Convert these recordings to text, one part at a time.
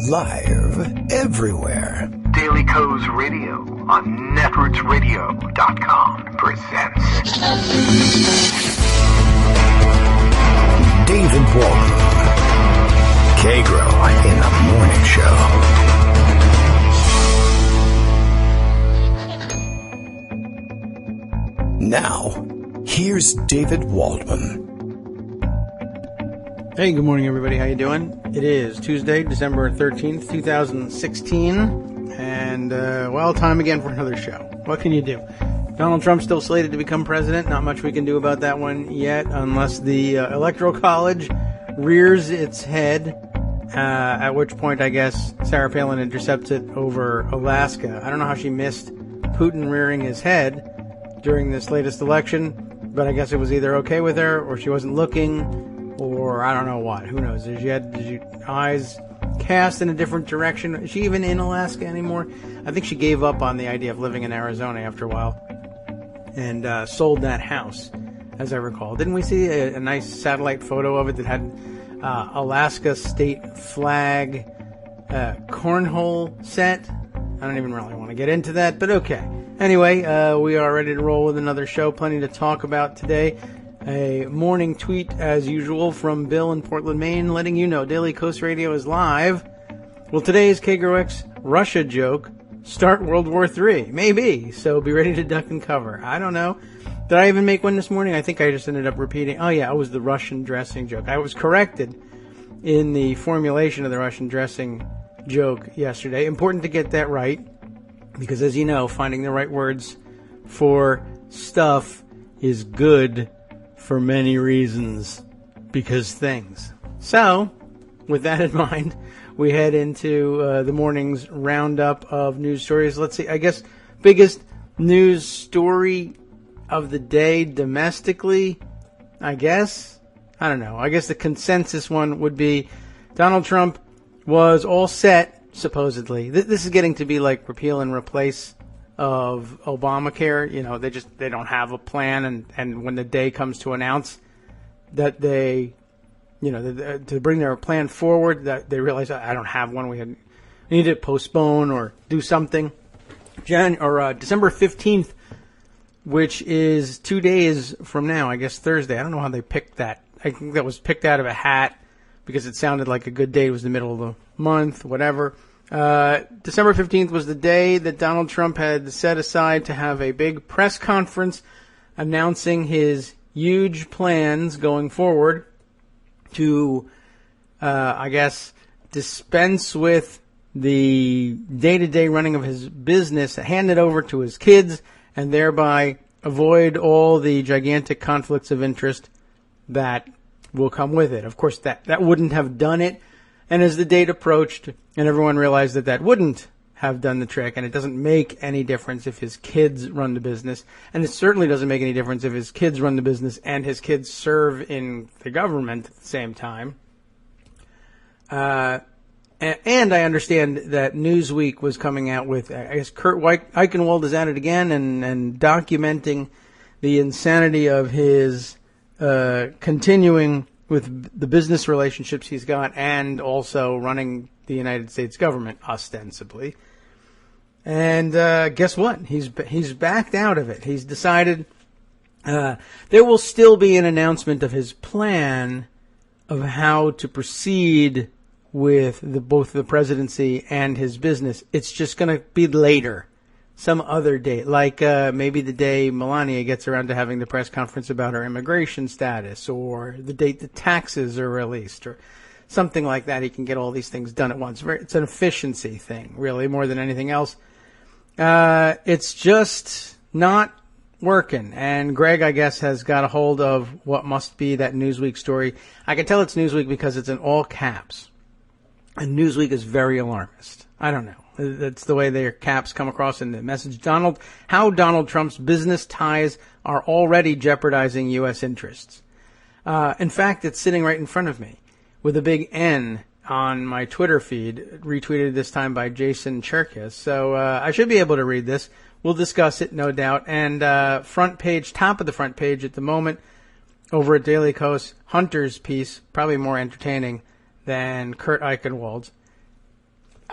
Live everywhere. Daily Kos Radio on netrootsradio.com presents David Walton. Kagro in the Morning Show. Now, here's David Waldman. Hey, good morning, everybody. How you doing? It is Tuesday, December 13th, 2016, and, time again for another show. What can you do? Donald Trump's still slated to become president. Not much we can do about that one yet, unless the Electoral College rears its head, at which point, I guess, Sarah Palin intercepts it over Alaska. I don't know how she missed Putin rearing his head during this latest election, but I guess it was either okay with her, or she wasn't looking, or I don't know what. Who knows? Did your eyes cast in a different direction? Is she even in Alaska anymore? I think she gave up on the idea of living in Arizona after a while and sold that house, as I recall. Didn't we see a nice satellite photo of it that had Alaska state flag cornhole set? I don't even really want to get into that, but okay. Anyway, we are ready to roll with another show. Plenty to talk about today. A morning tweet, as usual, from Bill in Portland, Maine, letting you know Daily Kos Radio is live. Will today's Kagro Russia joke start World War III? Maybe, so be ready to duck and cover. I don't know. Did I even make one this morning? I think I just ended up repeating. Oh, yeah, it was the Russian dressing joke. I was corrected in the formulation of the Russian dressing joke yesterday. Important to get that right, because as you know, finding the right words for stuff is good for many reasons, because things. So, with that in mind, we head into the morning's roundup of news stories. Let's see, I guess, biggest news story of the day domestically, I guess. I don't know. I guess the consensus one would be Donald Trump was all set, supposedly. This is getting to be like repeal and replace of Obamacare. You know, they don't have a plan, and when the day comes to announce that they, to bring their plan forward, that they realize, I don't have one. We need to postpone or do something. December 15th, which is 2 days from now, I guess Thursday. I don't know how they picked that. I think that was picked out of a hat because it sounded like a good day. It was the middle of the month, whatever. December 15th was the day that Donald Trump had set aside to have a big press conference announcing his huge plans going forward to, dispense with the day-to-day running of his business, hand it over to his kids, and thereby avoid all the gigantic conflicts of interest that will come with it. Of course, that wouldn't have done it. And as the date approached, and everyone realized that wouldn't have done the trick, and it doesn't make any difference if his kids run the business, and it certainly doesn't make any difference if his kids run the business and his kids serve in the government at the same time. And I understand that Newsweek was coming out with, I guess Kurt Eichenwald is at it again and documenting the insanity of his continuing with the business relationships he's got and also running the United States government, ostensibly. And guess what? He's backed out of it. He's decided there will still be an announcement of his plan of how to proceed with both the presidency and his business. It's just going to be later. Some other date, like maybe the day Melania gets around to having the press conference about her immigration status, or the date the taxes are released, or something like that. He can get all these things done at once. It's an efficiency thing, really, more than anything else. It's just not working. And Greg, I guess, has got a hold of what must be that Newsweek story. I can tell it's Newsweek because it's in all caps. And Newsweek is very alarmist. I don't know. That's the way their caps come across in the message. How Donald Trump's business ties are already jeopardizing U.S. interests. In fact, it's sitting right in front of me with a big N on my Twitter feed, retweeted this time by Jason Cherkis. So I should be able to read this. We'll discuss it, no doubt. And front page, top of the front page at the moment, over at Daily Kos, Hunter's piece, probably more entertaining than Kurt Eichenwald's.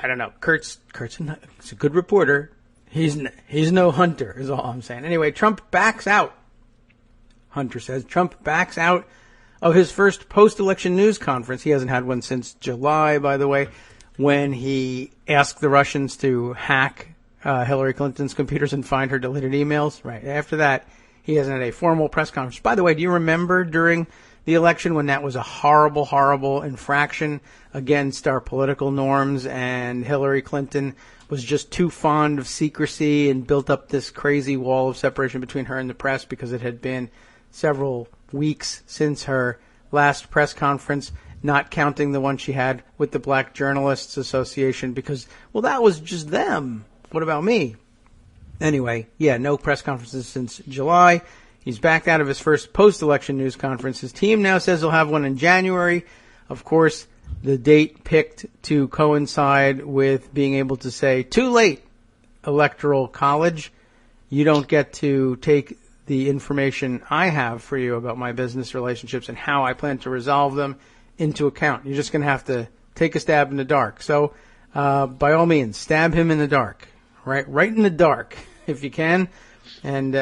I don't know. Kurt's a good reporter. He's no Hunter, is all I'm saying. Anyway, Trump backs out. Hunter says Trump backs out of his first post-election news conference. He hasn't had one since July, by the way, when he asked the Russians to hack Hillary Clinton's computers and find her deleted emails. Right after that, he hasn't had a formal press conference. By the way, do you remember during the election when that was a horrible, horrible infraction against our political norms, and Hillary Clinton was just too fond of secrecy and built up this crazy wall of separation between her and the press because it had been several weeks since her last press conference, not counting the one she had with the Black Journalists Association because, well, that was just them. What about me? Anyway, yeah, no press conferences since July. He's backed out of his first post-election news conference. His team now says he'll have one in January. Of course, the date picked to coincide with being able to say, too late, Electoral College. You don't get to take the information I have for you about my business relationships and how I plan to resolve them into account. You're just going to have to take a stab in the dark. So, by all means, stab him in the dark. Right in the dark, if you can. And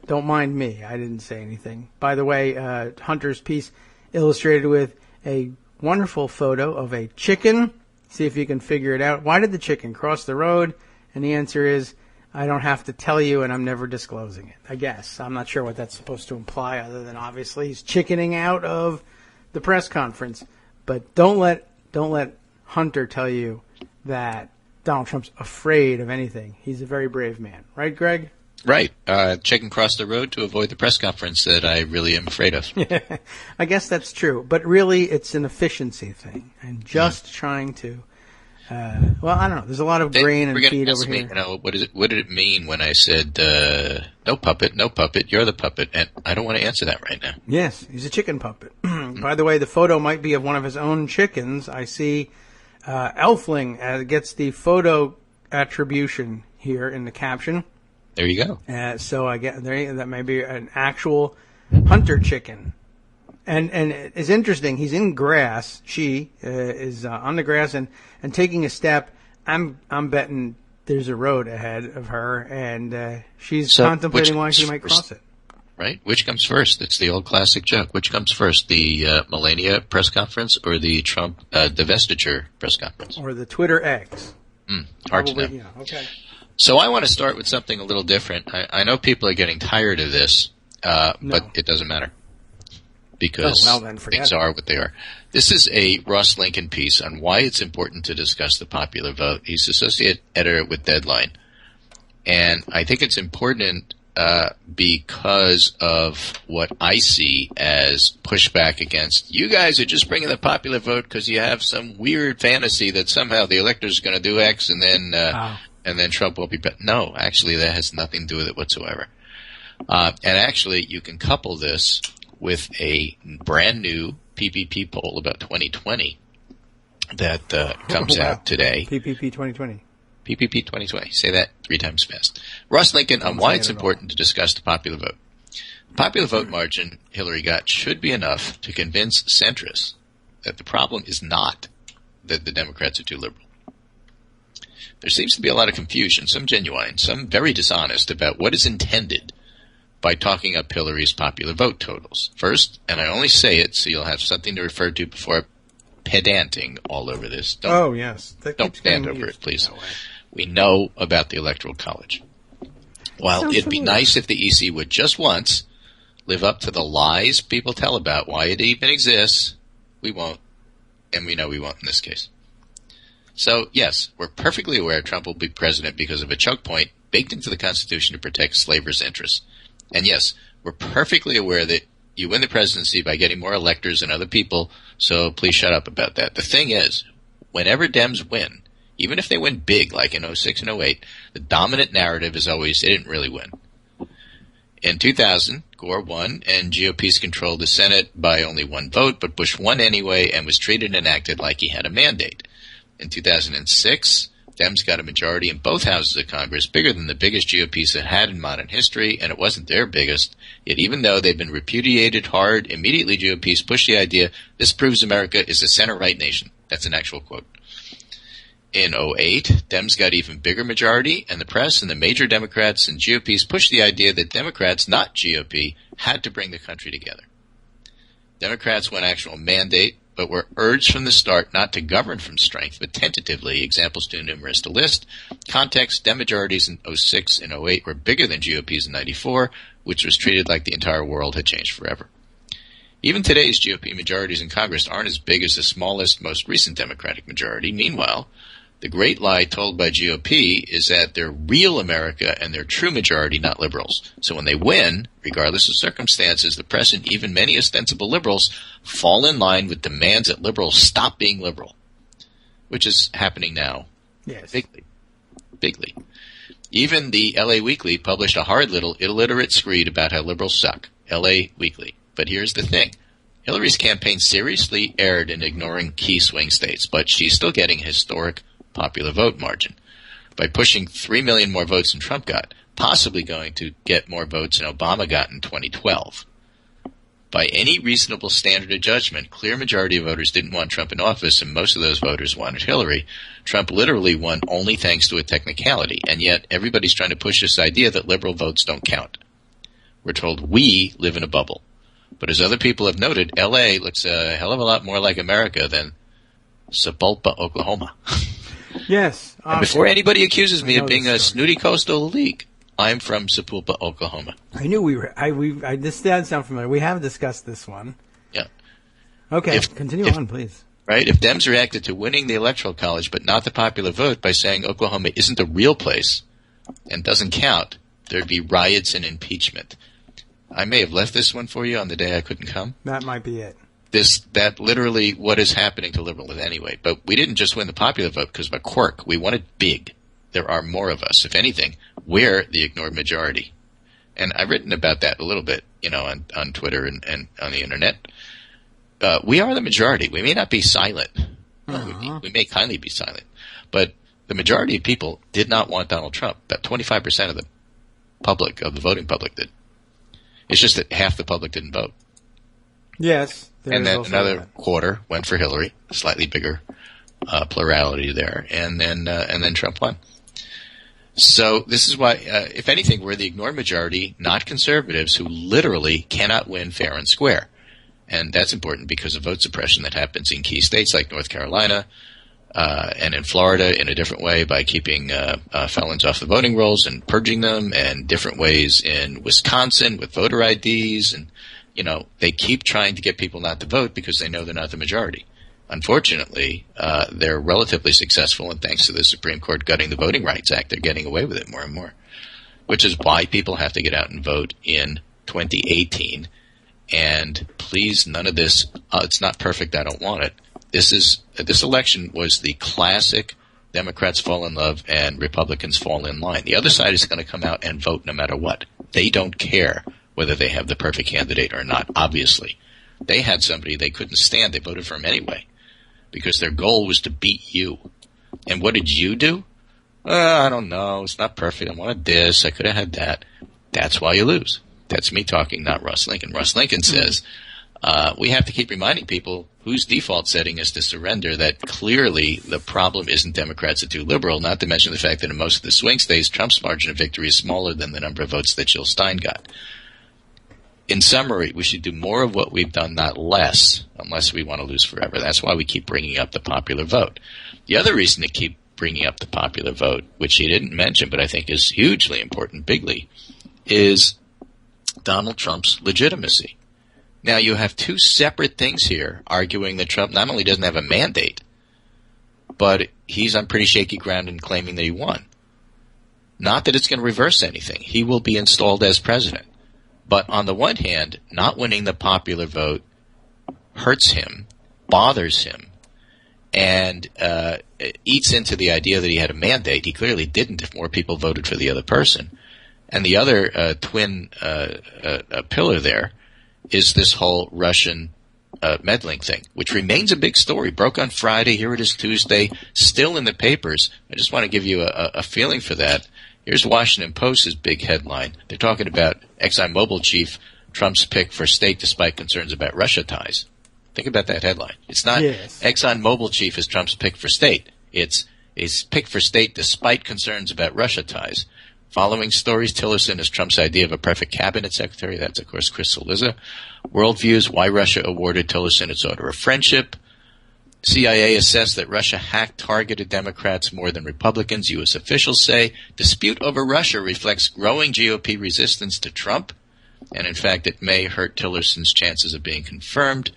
don't mind me. I didn't say anything. By the way, Hunter's piece illustrated with a wonderful photo of a chicken. See if you can figure it out. Why did the chicken cross the road? And the answer is, I don't have to tell you, and I'm never disclosing it, I guess. I'm not sure what that's supposed to imply, other than obviously he's chickening out of the press conference. But don't let Hunter tell you that Donald Trump's afraid of anything. He's a very brave man. Right, Greg? Right. Chicken crossed the road to avoid the press conference that I really am afraid of. I guess that's true. But really, it's an efficiency thing. I'm just trying to... well, I don't know. There's a lot of grain and feed over here. You know, what did it mean when I said, no puppet, you're the puppet? And I don't want to answer that right now. Yes, he's a chicken puppet. By the way, the photo might be of one of his own chickens. I see Elfling gets the photo attribution here in the caption. There you go. So I get that may be an actual Hunter chicken. And it's interesting. He's in grass. She is on the grass and taking a step. I'm betting there's a road ahead of her, and she's contemplating why she might cross it. Right? Which comes first? It's the old classic joke. Which comes first, the Melania press conference or the Trump divestiture press conference? Or the Twitter X. Hard to know. Yeah, okay. So I want to start with something a little different. I know people are getting tired of this, but it doesn't matter. Because things are what they are. This is a Ross Lincoln piece on why it's important to discuss the popular vote. He's associate editor with Deadline. And I think it's important because of what I see as pushback against, you guys are just bringing the popular vote because you have some weird fantasy that somehow the elector's going to do X and then Trump will be better. No, actually that has nothing to do with it whatsoever. And actually you can couple this with a brand new PPP poll about 2020 that comes out today. PPP 2020. PPP 2020. Say that 3 times fast. Ross Lincoln on why it's important to discuss the popular vote. The popular vote margin Hillary got should be enough to convince centrists that the problem is not that the Democrats are too liberal. There seems to be a lot of confusion, some genuine, some very dishonest, about what is intended by talking up Hillary's popular vote totals. First, and I only say it so you'll have something to refer to before pedanting all over this. Don't stand over it, please. We know about the Electoral College. While it'd be nice if the EC would just once live up to the lies people tell about why it even exists, we won't. And we know we won't in this case. So, yes, we're perfectly aware Trump will be president because of a choke point baked into the Constitution to protect slavers' interests. And yes, we're perfectly aware that you win the presidency by getting more electors than other people, so please shut up about that. The thing is, whenever Dems win, even if they win big like in 06 and 08, the dominant narrative is always they didn't really win. In 2000, Gore won, and GOPs controlled the Senate by only 1 vote, but Bush won anyway and was treated and acted like he had a mandate. In 2006, Dems got a majority in both houses of Congress, bigger than the biggest GOPs have had in modern history, and it wasn't their biggest. Yet even though they've been repudiated hard, immediately GOPs pushed the idea, this proves America is a center-right nation. That's an actual quote. In 2008, Dems got even bigger majority, and the press and the major Democrats and GOPs pushed the idea that Democrats, not GOP, had to bring the country together. Democrats won actual mandate, but were urged from the start not to govern from strength, but tentatively, examples too numerous to list. Context, Dem majorities in 06 and 08 were bigger than GOP's in 94, which was treated like the entire world had changed forever. Even today's GOP majorities in Congress aren't as big as the smallest, most recent Democratic majority. Meanwhile, the great lie told by GOP is that they're real America and they're true majority, not liberals. So when they win, regardless of circumstances, the press and even many ostensible liberals fall in line with demands that liberals stop being liberal, which is happening now. Yes. Bigly. Even the LA Weekly published a hard little illiterate screed about how liberals suck. LA Weekly. But here's the thing. Hillary's campaign seriously erred in ignoring key swing states, but she's still getting a historic popular vote margin by pushing 3 million more votes than Trump got, possibly going to get more votes than Obama got in 2012. By any reasonable standard of judgment, clear majority of voters didn't want Trump in office, and most of those voters wanted Hillary. Trump literally won only thanks to a technicality, and yet everybody's trying to push this idea that liberal votes don't count. We're told we live in a bubble. But as other people have noted, L.A. looks a hell of a lot more like America than Sapulpa, Oklahoma. Yes. And before anybody accuses me of being a snooty coastal elite, I'm from Sapulpa, Oklahoma. I knew we were. This does sound familiar. We have discussed this one. Yeah. Okay, continue on, please. Right? If Dems reacted to winning the Electoral College but not the popular vote by saying Oklahoma isn't a real place and doesn't count, there'd be riots and impeachment. I may have left this one for you on the day I couldn't come. That might be it. That literally what is happening to liberals anyway. But we didn't just win the popular vote because of a quirk. We won it big. There are more of us. If anything, we're the ignored majority. And I've written about that a little bit, on Twitter and on the internet. We are the majority. We may not be silent. We may kindly be silent. But the majority of people did not want Donald Trump. About 25% of the voting public did. It's just that half the public didn't vote. Yes. And then another quarter went for Hillary, a slightly bigger plurality there, and then Trump won. So this is why, if anything, we're the ignored majority, not conservatives, who literally cannot win fair and square. And that's important because of vote suppression that happens in key states like North Carolina and in Florida in a different way by keeping felons off the voting rolls and purging them, and different ways in Wisconsin with voter IDs. And, they keep trying to get people not to vote because they know they're not the majority. Unfortunately, they're relatively successful, and thanks to the Supreme Court gutting the Voting Rights Act, they're getting away with it more and more, which is why people have to get out and vote in 2018. And please, none of this, it's not perfect, I don't want it. This election was the classic Democrats fall in love and Republicans fall in line. The other side is going to come out and vote no matter what. They don't care whether they have the perfect candidate or not, obviously. They had somebody they couldn't stand. They voted for him anyway because their goal was to beat you. And what did you do? I don't know. It's not perfect. I wanted this. I could have had that. That's why you lose. That's me talking, not Russ Lincoln. Russ Lincoln says we have to keep reminding people whose default setting is to surrender that clearly the problem isn't Democrats are too liberal, not to mention the fact that in most of the swing states, Trump's margin of victory is smaller than the number of votes that Jill Stein got. In summary, we should do more of what we've done, not less, unless we want to lose forever. That's why we keep bringing up the popular vote. The other reason to keep bringing up the popular vote, which he didn't mention but I think is hugely important, bigly, is Donald Trump's legitimacy. Now, you have two separate things here arguing that Trump not only doesn't have a mandate, but he's on pretty shaky ground in claiming that he won. Not that it's going to reverse anything. He will be installed as president. But on the one hand, not winning the popular vote hurts him, bothers him, and eats into the idea that he had a mandate. He clearly didn't if more people voted for the other person. And the other twin pillar there is this whole Russian meddling thing, which remains a big story. Broke on Friday. Here it is Tuesday, still in the papers. I just want to give you a feeling for that. Here's Washington Post's big headline. They're talking about ExxonMobil chief, Trump's pick for state despite concerns about Russia ties. Think about that headline. It's not ExxonMobil chief is Trump's pick for state. It's is picked for state despite concerns about Russia ties. Following stories, Tillerson is Trump's idea of a perfect cabinet secretary. That's, of course, Chris Cillizza. Worldviews, why Russia awarded Tillerson its Order of Friendship. CIA assessed that Russia hacked targeted Democrats more than Republicans, U.S. officials say. Dispute over Russia reflects growing GOP resistance to Trump, and in fact it may hurt Tillerson's chances of being confirmed.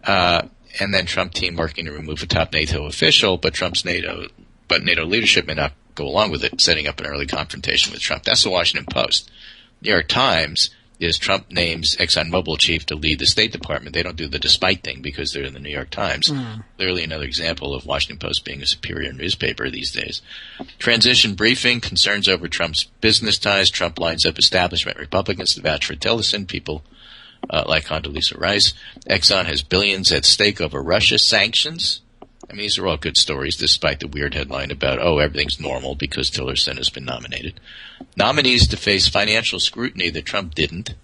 And then Trump team working to remove a top NATO official, but NATO leadership may not go along with it, setting up an early confrontation with Trump. That's the Washington Post. New York Times is Trump names ExxonMobil chief to lead the State Department. They don't do the despite thing because they're in the New York Times. Clearly another example of Washington Post being a superior newspaper these days. Transition briefing, concerns over Trump's business ties. Trump lines up establishment Republicans to vouch for Tillerson, people like Condoleezza Rice. Exxon has billions at stake over Russia sanctions. I mean, these are all good stories, despite the weird headline about, everything's normal because Tillerson has been nominated. Nominees to face financial scrutiny that Trump didn't.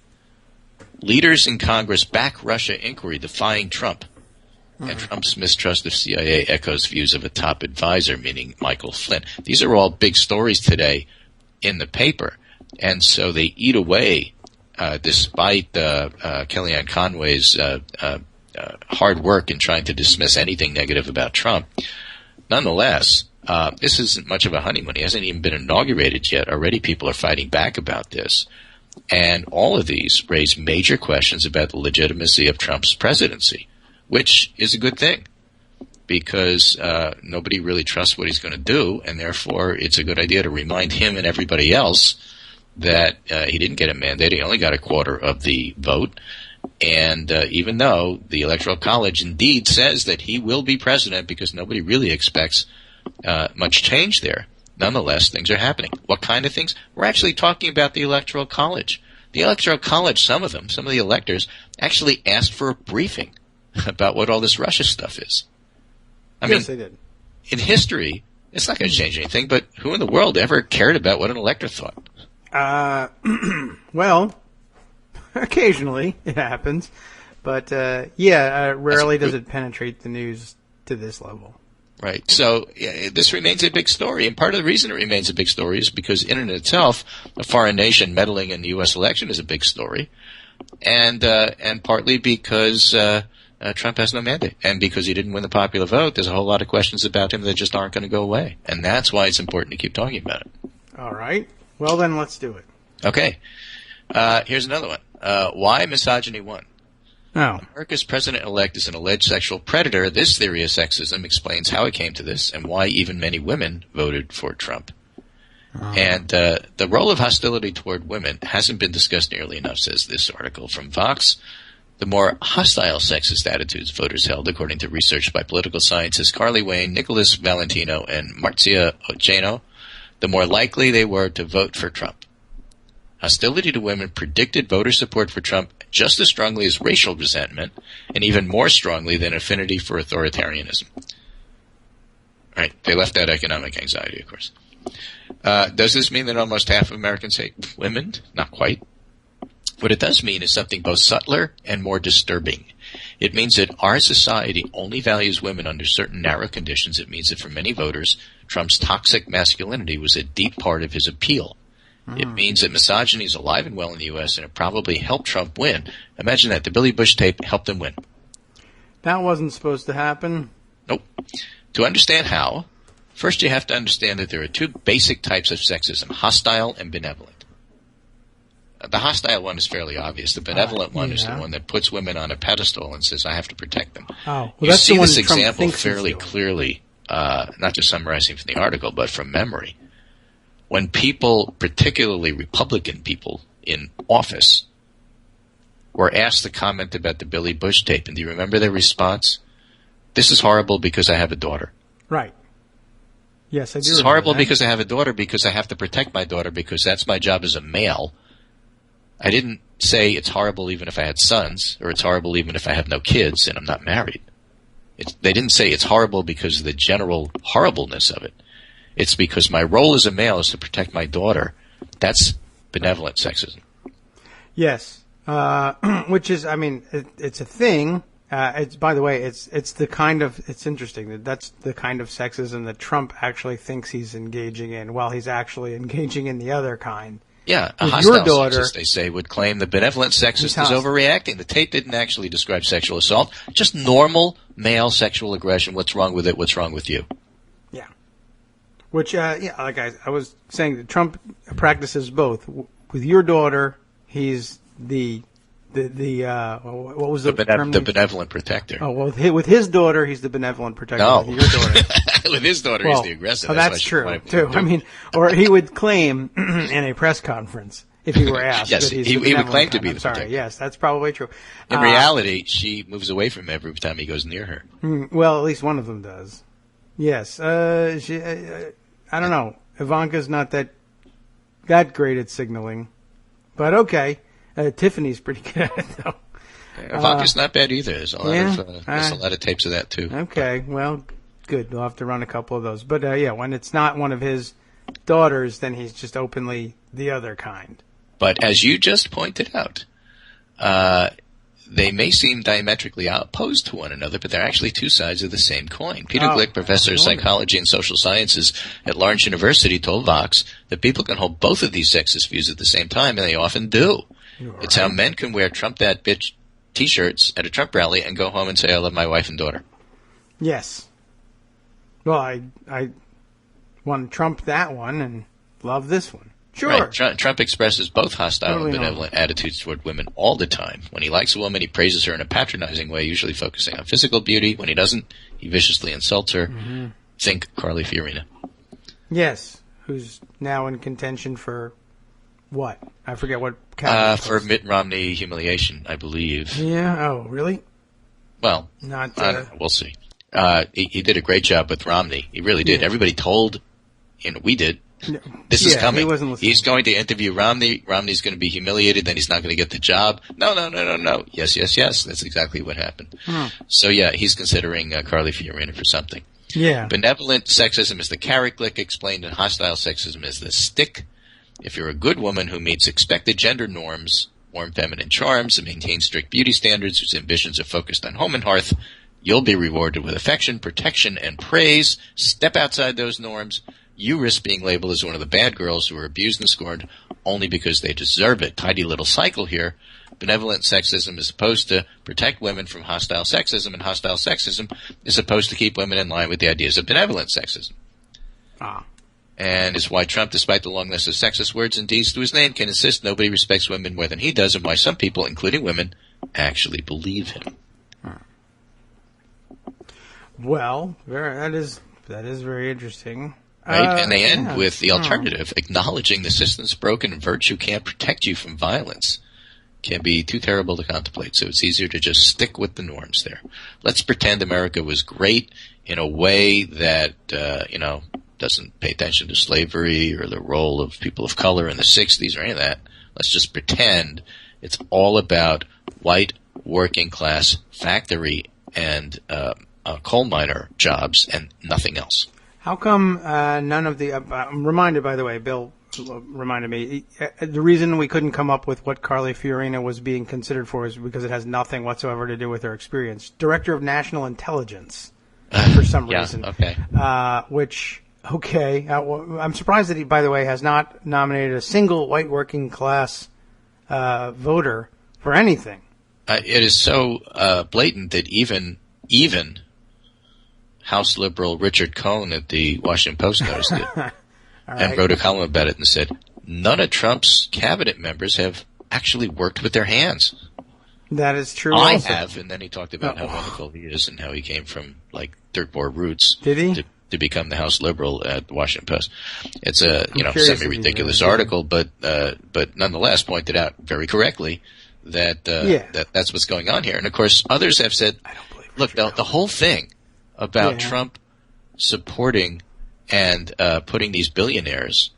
Leaders in Congress back Russia inquiry defying Trump. And Trump's mistrust of CIA echoes views of a top advisor, meaning Michael Flynn. These are all big stories today in the paper. And so they eat away, despite Kellyanne Conway's hard work in trying to dismiss anything negative about Trump. Nonetheless, this isn't much of a honeymoon. He hasn't even been inaugurated yet. Already people are fighting back about this. And all of these raise major questions about the legitimacy of Trump's presidency, which is a good thing because nobody really trusts what he's going to do, and therefore it's a good idea to remind him and everybody else that he didn't get a mandate. He only got a quarter of the vote. And even though the Electoral College indeed says that he will be president because nobody really expects much change there, nonetheless, things are happening. What kind of things? We're actually talking about the Electoral College. The Electoral College, some of the electors, actually asked for a briefing about what all this Russia stuff is. I mean, they did. In history, it's not going to change anything, but who in the world ever cared about what an elector thought? Well, occasionally it happens, but rarely does it penetrate the news to this level. Right. So this remains a big story, and part of the reason it remains a big story is because in and of itself, a foreign nation meddling in the U.S. election is a big story, and partly because Trump has no mandate, and because he didn't win the popular vote, there's a whole lot of questions about him that just aren't going to go away, and that's why it's important to keep talking about it. All right. Well, then let's do it. Okay. Here's another one. Why misogyny won. Oh. America's president-elect is an alleged sexual predator. This theory of sexism explains how it came to this and why even many women voted for Trump. And the role of hostility toward women hasn't been discussed nearly enough, says this article from Vox. The more hostile sexist attitudes voters held, according to research by political scientists Carly Wayne, Nicholas Valentino, and Marzia Ocheno, the more likely they were to vote for Trump. Hostility to women predicted voter support for Trump just as strongly as racial resentment, and even more strongly than affinity for authoritarianism. Right? They left out economic anxiety, of course. Does this mean that almost half of Americans hate women? Not quite. What it does mean is something both subtler and more disturbing. It means that our society only values women under certain narrow conditions. It means that for many voters, Trump's toxic masculinity was a deep part of his appeal. It means that misogyny is alive and well in the U.S., and it probably helped Trump win. Imagine that. The Billy Bush tape helped him win. That wasn't supposed to happen. Nope. To understand how, first you have to understand that there are two basic types of sexism, hostile and benevolent. The hostile one is fairly obvious. The benevolent one is the one that puts women on a pedestal and says, I have to protect them. Oh, well, you that's see the one this Trump example thinks fairly he's doing. clearly, not just summarizing from the article, but from memory. When people, particularly Republican people in office, were asked to comment about the Billy Bush tape, and do you remember their response? This is horrible because I have a daughter. Right. Yes, I do. It's horrible because I have a daughter because I have to protect my daughter because that's my job as a male. I didn't say it's horrible even if I had sons, or it's horrible even if I have no kids and I'm not married. They didn't say it's horrible because of the general horribleness of it. It's because my role as a male is to protect my daughter. That's benevolent sexism. Yes. Which is, I mean, it's a thing, It's, by the way, it's interesting that that's the kind of sexism that Trump actually thinks he's engaging in, while he's actually engaging in the other kind. Yeah, a With hostile your daughter, sexist, they say, would claim the benevolent sexist is overreacting. The tape didn't actually describe sexual assault, just normal male sexual aggression. What's wrong with it? What's wrong with you? Yeah. Which, like I was saying, that Trump practices both. With your daughter, he's what was the term? The benevolent protector. Oh, well, with his daughter, he's the benevolent protector. No. With your daughter. With his daughter, he's the aggressor. Oh, that's true, too. I mean, or he would claim in a press conference, if he were asked. Yes, that he's he would claim to be I'm the sorry, protector. yes, that's probably true. In reality, she moves away from him every time he goes near her. Well, at least one of them does. Yes. I don't know. Ivanka's not that great at signaling. But okay. Tiffany's pretty good at it, though. Ivanka's not bad either. There's a lot of tapes of that, too. Okay. Well, good. We'll have to run a couple of those. But, when it's not one of his daughters, then he's just openly the other kind. But as you just pointed out, they may seem diametrically opposed to one another, but they're actually two sides of the same coin. Peter Glick, professor of psychology and social sciences at Lawrence University, told Vox that people can hold both of these sexist views at the same time, and they often do. It's how men can wear Trump that bitch T-shirts at a Trump rally and go home and say, I love my wife and daughter. Yes. Well, I want to Trump that one and love this one. Sure. Right. Trump expresses both hostile and benevolent attitudes toward women all the time. When he likes a woman, he praises her in a patronizing way, usually focusing on physical beauty. When he doesn't, he viciously insults her. Mm-hmm. Think Carly Fiorina. Yes, who's now in contention for what? I forget what category. For Mitt Romney humiliation, I believe. Yeah. Oh, really? Well, not. We'll see. He did a great job with Romney. He really did. Yeah. Everybody told, we did. This is coming. He wasn't listening. He's going to interview Romney. Romney's going to be humiliated. Then he's not going to get the job. No. Yes. That's exactly what happened. So, he's considering Carly Fiorina for something. Yeah. Benevolent sexism is the carrot Glick explained, and hostile sexism is the stick. If you're a good woman who meets expected gender norms, warm feminine charms, and maintains strict beauty standards whose ambitions are focused on home and hearth, you'll be rewarded with affection, protection, and praise. Step outside those norms. You risk being labeled as one of the bad girls who are abused and scorned only because they deserve it. Tidy little cycle here. Benevolent sexism is supposed to protect women from hostile sexism, and hostile sexism is supposed to keep women in line with the ideas of benevolent sexism. And is why Trump, despite the long list of sexist words and deeds to his name, can insist nobody respects women more than he does, and why some people, including women, actually believe him. Well, that is very interesting. Right? And they end with the alternative. Acknowledging the system's broken and virtue can't protect you from violence can be too terrible to contemplate, so it's easier to just stick with the norms there. Let's pretend America was great in a way that, doesn't pay attention to slavery or the role of people of color in the 60s or any of that. Let's just pretend it's all about white working class factory and coal miner jobs and nothing else. How come none of the I'm reminded, by the way, Bill reminded me, the reason we couldn't come up with what Carly Fiorina was being considered for is because it has nothing whatsoever to do with her experience. Director of National Intelligence, for some reason. Okay. I'm surprised that he, by the way, has not nominated a single white working class voter for anything. It is so blatant that even House liberal Richard Cohn at the Washington Post noticed it and wrote a column about it and said, none of Trump's cabinet members have actually worked with their hands. That is true. I have, and then he talked about how wonderful he is and how he came from like dirt poor roots. Did he? To become the House liberal at the Washington Post. It's a semi-ridiculous article, but nonetheless pointed out very correctly that that's what's going on here. And of course, others have said, look, the whole thing about Trump supporting and putting these billionaires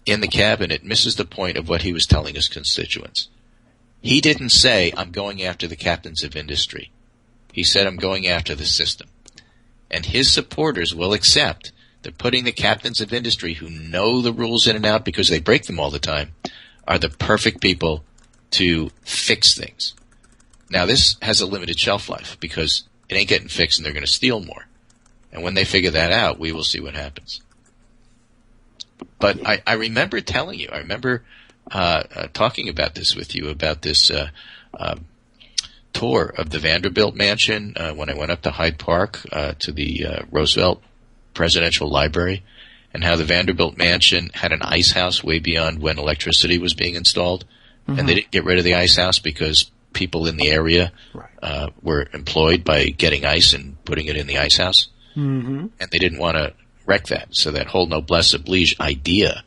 in the cabinet misses the point of what he was telling his constituents. He didn't say, I'm going after the captains of industry. He said, I'm going after the system. And his supporters will accept that putting the captains of industry who know the rules in and out because they break them all the time are the perfect people to fix things. Now, this has a limited shelf life because it ain't getting fixed and they're going to steal more. And when they figure that out, we will see what happens. But I remember telling you, I remember talking about this with you, about this tour of the Vanderbilt mansion when I went up to Hyde Park to the Roosevelt Presidential Library, and how the Vanderbilt mansion had an ice house way beyond when electricity was being installed. Mm-hmm. And they didn't get rid of the ice house because people in the area were employed by getting ice and putting it in the ice house. Mm-hmm. And they didn't want to wreck that. So that whole noblesse oblige idea,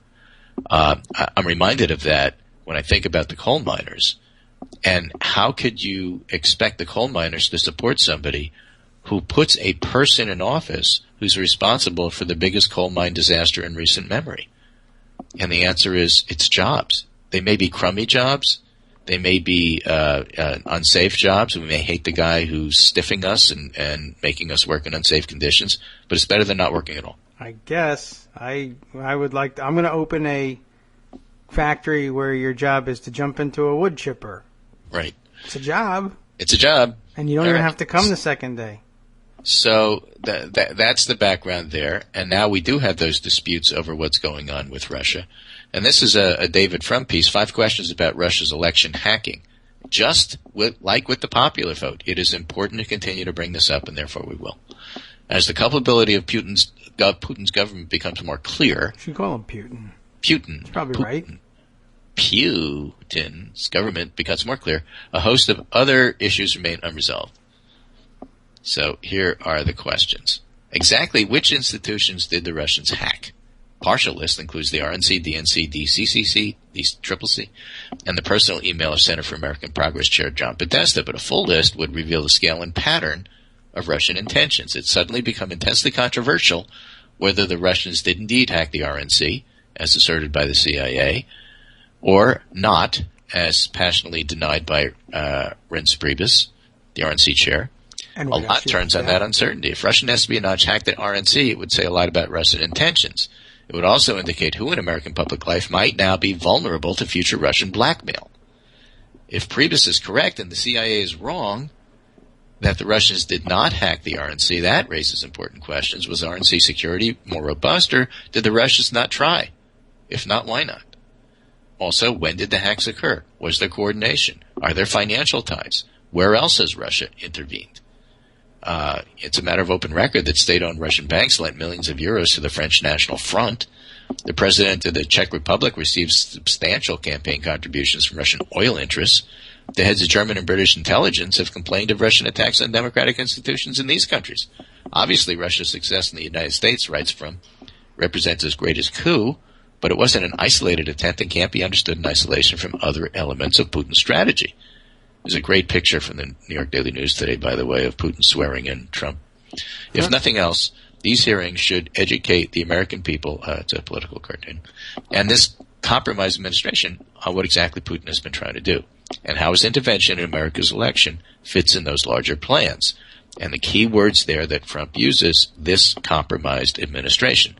I'm reminded of that when I think about the coal miners. And how could you expect the coal miners to support somebody who puts a person in office who's responsible for the biggest coal mine disaster in recent memory? And the answer is it's jobs. They may be crummy jobs. They may be unsafe jobs. We may hate the guy who's stiffing us and making us work in unsafe conditions, but it's better than not working at all. I guess I would like to, I'm going to open a factory where your job is to jump into a wood chipper. Right. It's a job. It's a job. And you don't even have to come the second day. So that's the background there. And now we do have those disputes over what's going on with Russia. And this is a David Frum piece, 5 questions about Russia's election hacking. Just like with the popular vote, it is important to continue to bring this up, and therefore we will. As the culpability of Putin's government becomes more clear... You should call him Putin. Putin. That's probably right. Putin's government becomes more clear. A host of other issues remain unresolved. So here are the questions. Exactly which institutions did the Russians hack? Partial list includes the RNC, DNC, DCCC, the CCC, and the personal email of Center for American Progress Chair John Podesta, but a full list would reveal the scale and pattern of Russian intentions. It's suddenly become intensely controversial whether the Russians did indeed hack the RNC, as asserted by the CIA, or not, as passionately denied by Reince Priebus, the RNC chair. And a lot turns on that uncertainty. If Russian espionage hacked the RNC, it would say a lot about Russian intentions. It would also indicate who in American public life might now be vulnerable to future Russian blackmail. If Priebus is correct and the CIA is wrong that the Russians did not hack the RNC, that raises important questions. Was RNC security more robust, or did the Russians not try? If not, why not? Also, when did the hacks occur? Was there coordination? Are there financial ties? Where else has Russia intervened? It's a matter of open record that state-owned Russian banks lent millions of euros to the French National Front. The president of the Czech Republic received substantial campaign contributions from Russian oil interests. The heads of German and British intelligence have complained of Russian attacks on democratic institutions in these countries. Obviously, Russia's success in the United States, writes Frum, represents its greatest coup, but it wasn't an isolated attempt and can't be understood in isolation from other elements of Putin's strategy. There's a great picture from the New York Daily News today, by the way, of Putin swearing in Trump. If nothing else, these hearings should educate the American people, it's a political cartoon, and this compromised administration on what exactly Putin has been trying to do, and how his intervention in America's election fits in those larger plans. And the key words there that Trump uses, this compromised administration.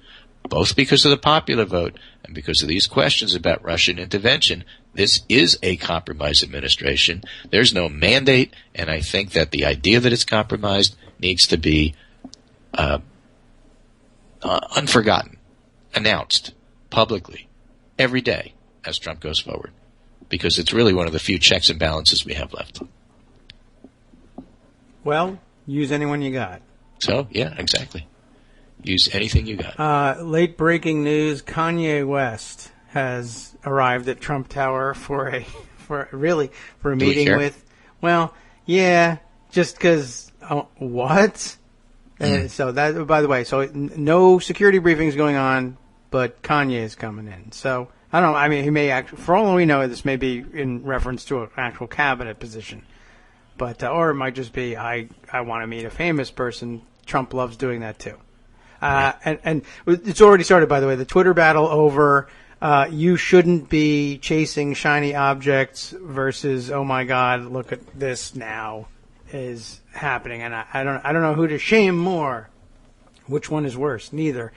Both because of the popular vote and because of these questions about Russian intervention, this is a compromised administration. There's no mandate, and I think that the idea that it's compromised needs to be unforgotten, announced publicly every day as Trump goes forward, because it's really one of the few checks and balances we have left. Well, use anyone you got. So, yeah, exactly. Use anything you got. Late breaking news: Kanye West has arrived at Trump Tower for a meeting with. Well, yeah, just because. What? So that, by the way, no security briefings going on, but Kanye is coming in. So I don't know. I mean, he may actually, for all we know, this may be in reference to an actual cabinet position, but or it might just be I want to meet a famous person. Trump loves doing that too. And it's already started, by the way, the Twitter battle over you shouldn't be chasing shiny objects versus, oh my God, look at this now is happening. And I don't know who to shame more. Which one is worse? Neither.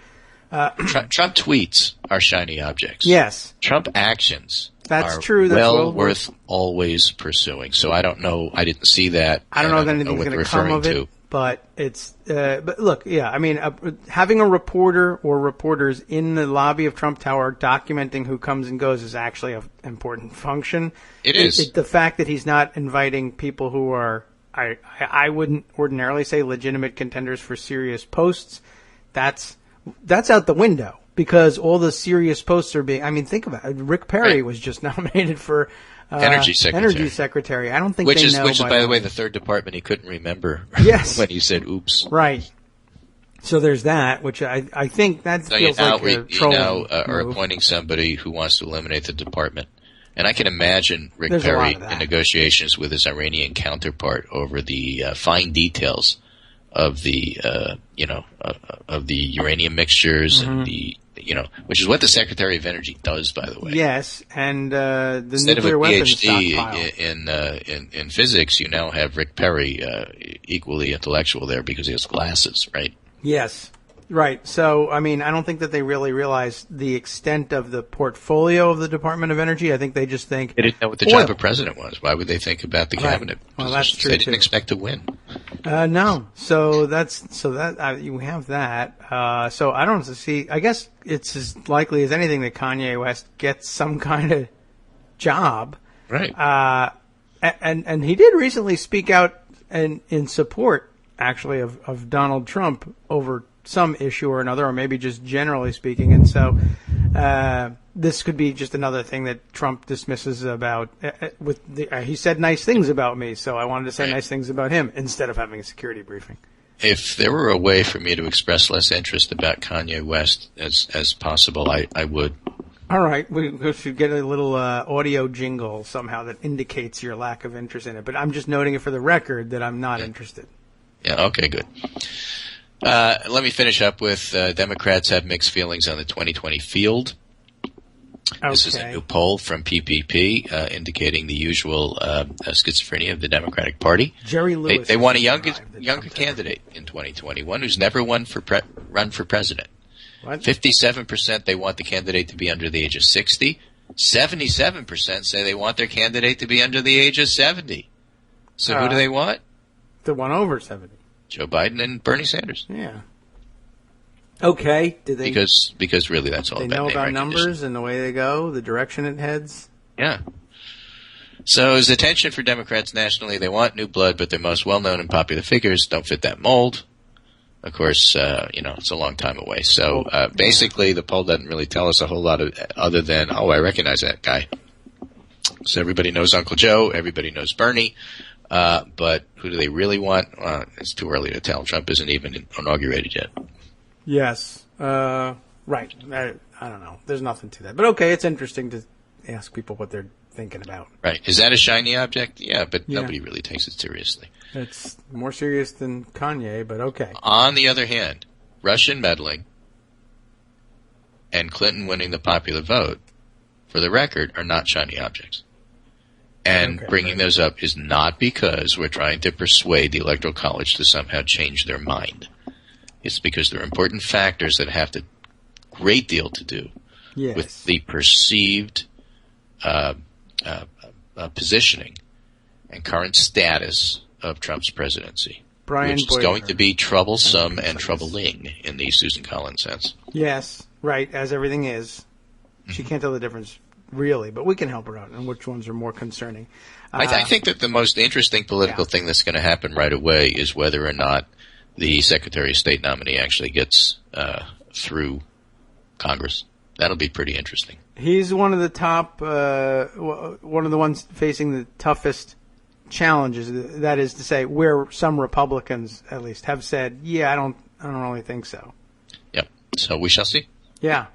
Trump tweets are shiny objects. Yes. Trump actions That's are true. That's well worth always pursuing. So I don't know. I didn't see that. I don't know if anything's going to come of it. But it's, but look, yeah, I mean, having a reporter or reporters in the lobby of Trump Tower documenting who comes and goes is actually an important function. It is. The fact that he's not inviting people who are, I wouldn't ordinarily say legitimate contenders for serious posts, that's out the window because all the serious posts are being, I mean, think about it. Rick Perry was just nominated for Energy Secretary. I don't think which they is, know. Which is, by the way, the third department he couldn't remember. Yes. When he said, "Oops." Right. So there's that, which I think that feels like a trolling you now are appointing somebody who wants to eliminate the department, and I can imagine Rick Perry in negotiations with his Iranian counterpart over the fine details of the of the uranium mixtures and the. Which is what the Secretary of Energy does, by the way. Yes, and the instead nuclear of a weapons PhD in physics, you now have Rick Perry equally intellectual there because he has glasses, right? Yes, right. So, I mean, I don't think that they really realize the extent of the portfolio of the Department of Energy. I think they just think they didn't know what the job of president was. Why would they think about the cabinet? Well, that's true. They didn't expect to win. No. So you have that. So I don't see. I guess it's as likely as anything that Kanye West gets some kind of job. Right. And he did recently speak out in support, actually, of Donald Trump over some issue or another, or maybe just generally speaking. And so this could be just another thing that Trump dismisses about. He said nice things about me, so I wanted to say nice things about him instead of having a security briefing. If there were a way for me to express less interest about Kanye West as possible, I would. All right, we should get a little audio jingle somehow that indicates your lack of interest in it. But I'm just noting it for the record that I'm not interested. Yeah, okay, good. Let me finish up with Democrats have mixed feelings on the 2020 field. Okay. This is a new poll from PPP indicating the usual schizophrenia of the Democratic Party. Jerry Lewis. They want a younger candidate in 2021 who's never run for president. What? 57% they want the candidate to be under the age of 60. 77% say they want their candidate to be under the age of 70. So who do they want? The one over 70. Joe Biden and Bernie Sanders. Yeah. Okay. Did they? Because really that's all they about know name about recognition. numbers and the way they go, the direction it heads. Yeah. So as attention for Democrats nationally, they want new blood, but their most well-known and popular figures don't fit that mold. Of course, it's a long time away. So basically, the poll doesn't really tell us a whole lot other than, I recognize that guy. So everybody knows Uncle Joe, everybody knows Bernie. But who do they really want? It's too early to tell. Trump isn't even inaugurated yet. Yes. Right. I don't know. There's nothing to that. But okay, it's interesting to ask people what they're thinking about. Right. Is that a shiny object? Yeah, but nobody really takes it seriously. It's more serious than Kanye, but okay. On the other hand, Russian meddling and Clinton winning the popular vote, for the record, are not shiny objects. And bringing those up is not because we're trying to persuade the Electoral College to somehow change their mind. It's because there are important factors that have a great deal to do with the perceived positioning and current status of Trump's presidency, which is going to be troublesome and troubling in the Susan Collins sense. Yes, right, as everything is. She can't tell the difference. Really, but we can help her out on which ones are more concerning. I think that the most interesting political thing that's going to happen right away is whether or not the Secretary of State nominee actually gets through Congress. That'll be pretty interesting. He's one of the top, one of the ones facing the toughest challenges. That is to say, where some Republicans at least have said, "Yeah, I don't really think so." Yep. So we shall see. Yeah.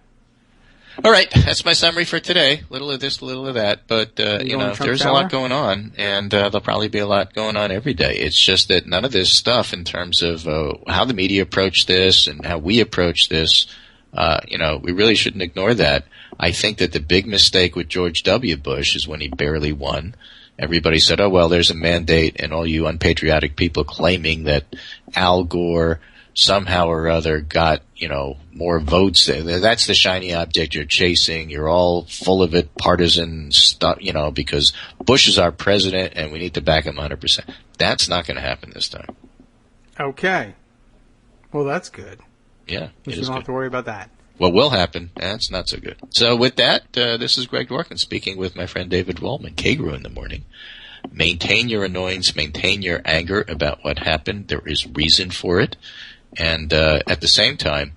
All right, that's my summary for today. Little of this, little of that, but there's a lot going on, and there'll probably be a lot going on every day. It's just that none of this stuff, in terms of how the media approach this and how we approach this, we really shouldn't ignore that. I think that the big mistake with George W. Bush is when he barely won. Everybody said, "Oh well, there's a mandate," and all you unpatriotic people claiming that Al Gore somehow or other got, more votes. That's the shiny object you're chasing. You're all full of it, partisan stuff, because Bush is our president and we need to back him 100%. That's not going to happen this time. Okay. Well, that's good. Yeah, you don't have to worry about that. What will happen, that's not so good. So with that, this is Greg Dworkin speaking with my friend David Wallman, Kagro in the morning. Maintain your annoyance, maintain your anger about what happened. There is reason for it. And at the same time,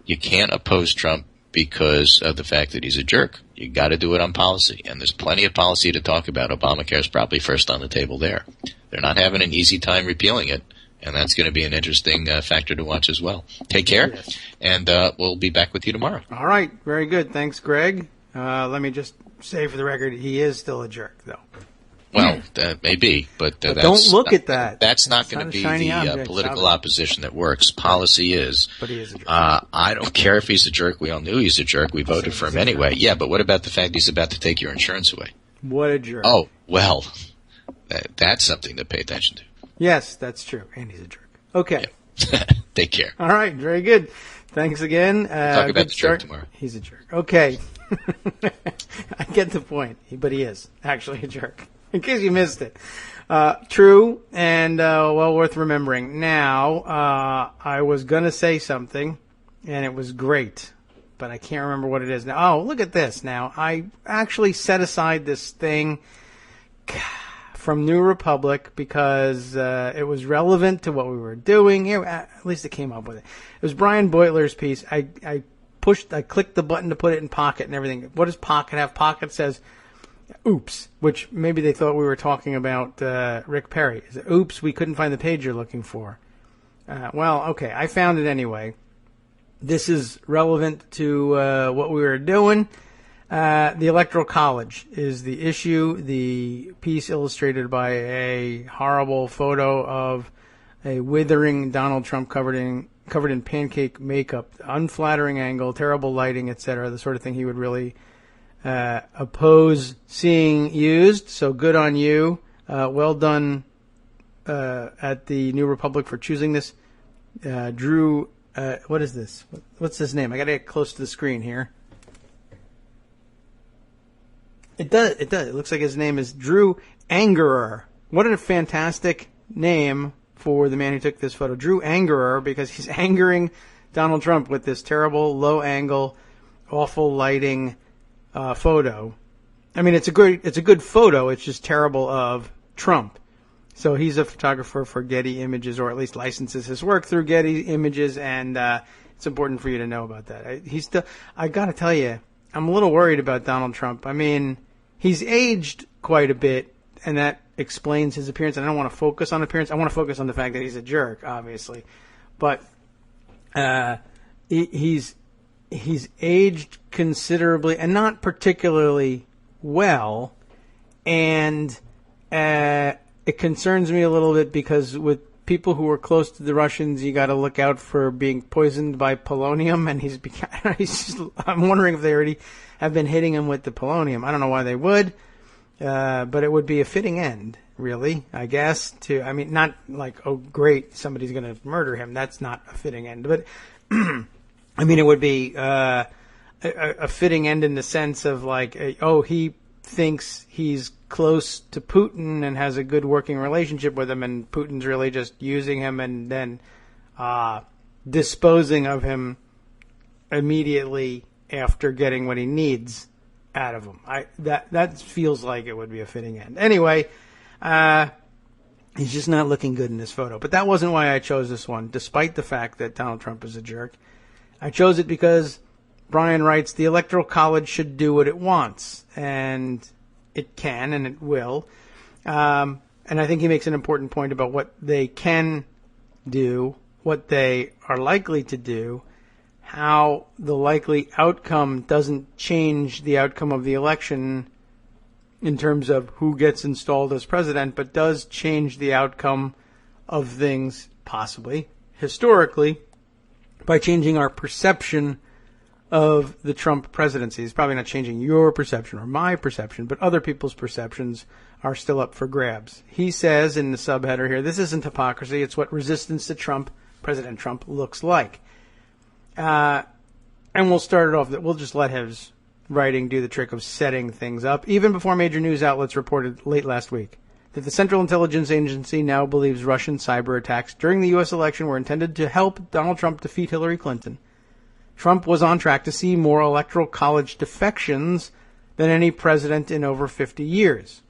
you can't oppose Trump because of the fact that he's a jerk. You got to do it on policy. And there's plenty of policy to talk about. Obamacare is probably first on the table there. They're not having an easy time repealing it. And that's going to be an interesting factor to watch as well. Take care, and we'll be back with you tomorrow. All right. Very good. Thanks, Greg. Let me just say for the record, he is still a jerk, though. Well, that may be, but that's don't look at that. That's not going to be the political opposition that works. Policy is. But he is a jerk. I don't care if he's a jerk. We all knew he's a jerk. We voted for him anyway. Yeah, but what about the fact he's about to take your insurance away? What a jerk. Oh, well, that's something to pay attention to. Yes, that's true. And he's a jerk. Okay. Yeah. Take care. All right. Very good. Thanks again. Talk about the jerk tomorrow. He's a jerk. Okay. I get the point, but he is actually a jerk. In case you missed it. True and well worth remembering. Now, I was going to say something, and it was great, but I can't remember what it is now. Oh, look at this now. I actually set aside this thing from New Republic because it was relevant to what we were doing. Here, at least it came up with it. It was Brian Beutler's piece. I clicked the button to put it in Pocket and everything. What does Pocket have? Pocket says, oops, which maybe they thought we were talking about Rick Perry. Is it, oops, we couldn't find the page you're looking for. Well, okay, I found it anyway. This is relevant to what we were doing. The Electoral College is the issue. The piece illustrated by a horrible photo of a withering Donald Trump covered in pancake makeup, unflattering angle, terrible lighting, etc., the sort of thing he would really oppose seeing used. So good on you. Well done at the New Republic for choosing this. Drew, what is this? What's his name? I got to get close to the screen here. It does. It looks like his name is Drew Angerer. What a fantastic name for the man who took this photo. Drew Angerer, because he's angering Donald Trump with this terrible, low-angle, awful lighting photo. I mean, it's a good photo. It's just terrible of Trump. So he's a photographer for Getty Images, or at least licenses his work through Getty Images, and it's important for you to know about that. I got to tell you, I'm a little worried about Donald Trump. I mean, he's aged quite a bit, and that explains his appearance. And I don't want to focus on appearance. I want to focus on the fact that he's a jerk, obviously. But he's aged considerably and not particularly well. And it concerns me a little bit because with people who are close to the Russians, you got to look out for being poisoned by polonium. And I'm wondering if they already have been hitting him with the polonium. I don't know why they would, but it would be a fitting end, really, I guess. Not like, oh, great, somebody's going to murder him. That's not a fitting end. But, it would be a fitting end in the sense of like, he thinks he's close to Putin and has a good working relationship with him, and Putin's really just using him and then disposing of him immediately after getting what he needs out of him. That feels like it would be a fitting end. Anyway, he's just not looking good in this photo. But that wasn't why I chose this one, despite the fact that Donald Trump is a jerk. I chose it because Brian writes, the Electoral College should do what it wants, and it can and it will. And I think he makes an important point about what they can do, what they are likely to do, how the likely outcome doesn't change the outcome of the election in terms of who gets installed as president, but does change the outcome of things, possibly, historically, by changing our perception of the Trump presidency. It's probably not changing your perception or my perception, but other people's perceptions are still up for grabs. He says in the subheader here, this isn't hypocrisy, it's what resistance to Trump President Trump looks like. And we'll start it off that we'll just let his writing do the trick of setting things up, even before major news outlets reported late last week that the Central Intelligence Agency now believes Russian cyber attacks during the U.S. election were intended to help Donald Trump defeat Hillary Clinton. Trump was on track to see more electoral college defections than any president in over 50 years.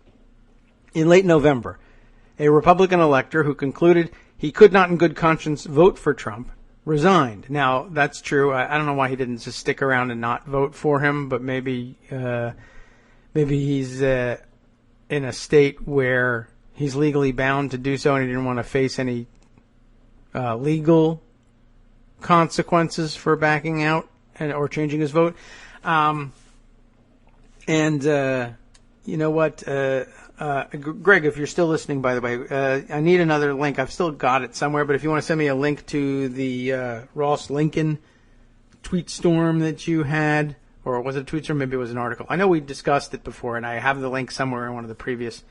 In late November, a Republican elector who concluded he could not in good conscience vote for Trump resigned. Now, that's true. I don't know why he didn't just stick around and not vote for him, but maybe he's in a state where he's legally bound to do so and he didn't want to face any legal consequences for backing out or changing his vote. You know what? Greg, if you're still listening, by the way, I need another link. I've still got it somewhere, but if you want to send me a link to the Ross Lincoln tweet storm that you had, or was it a tweet storm? Maybe it was an article. I know we discussed it before, and I have the link somewhere in one of the previous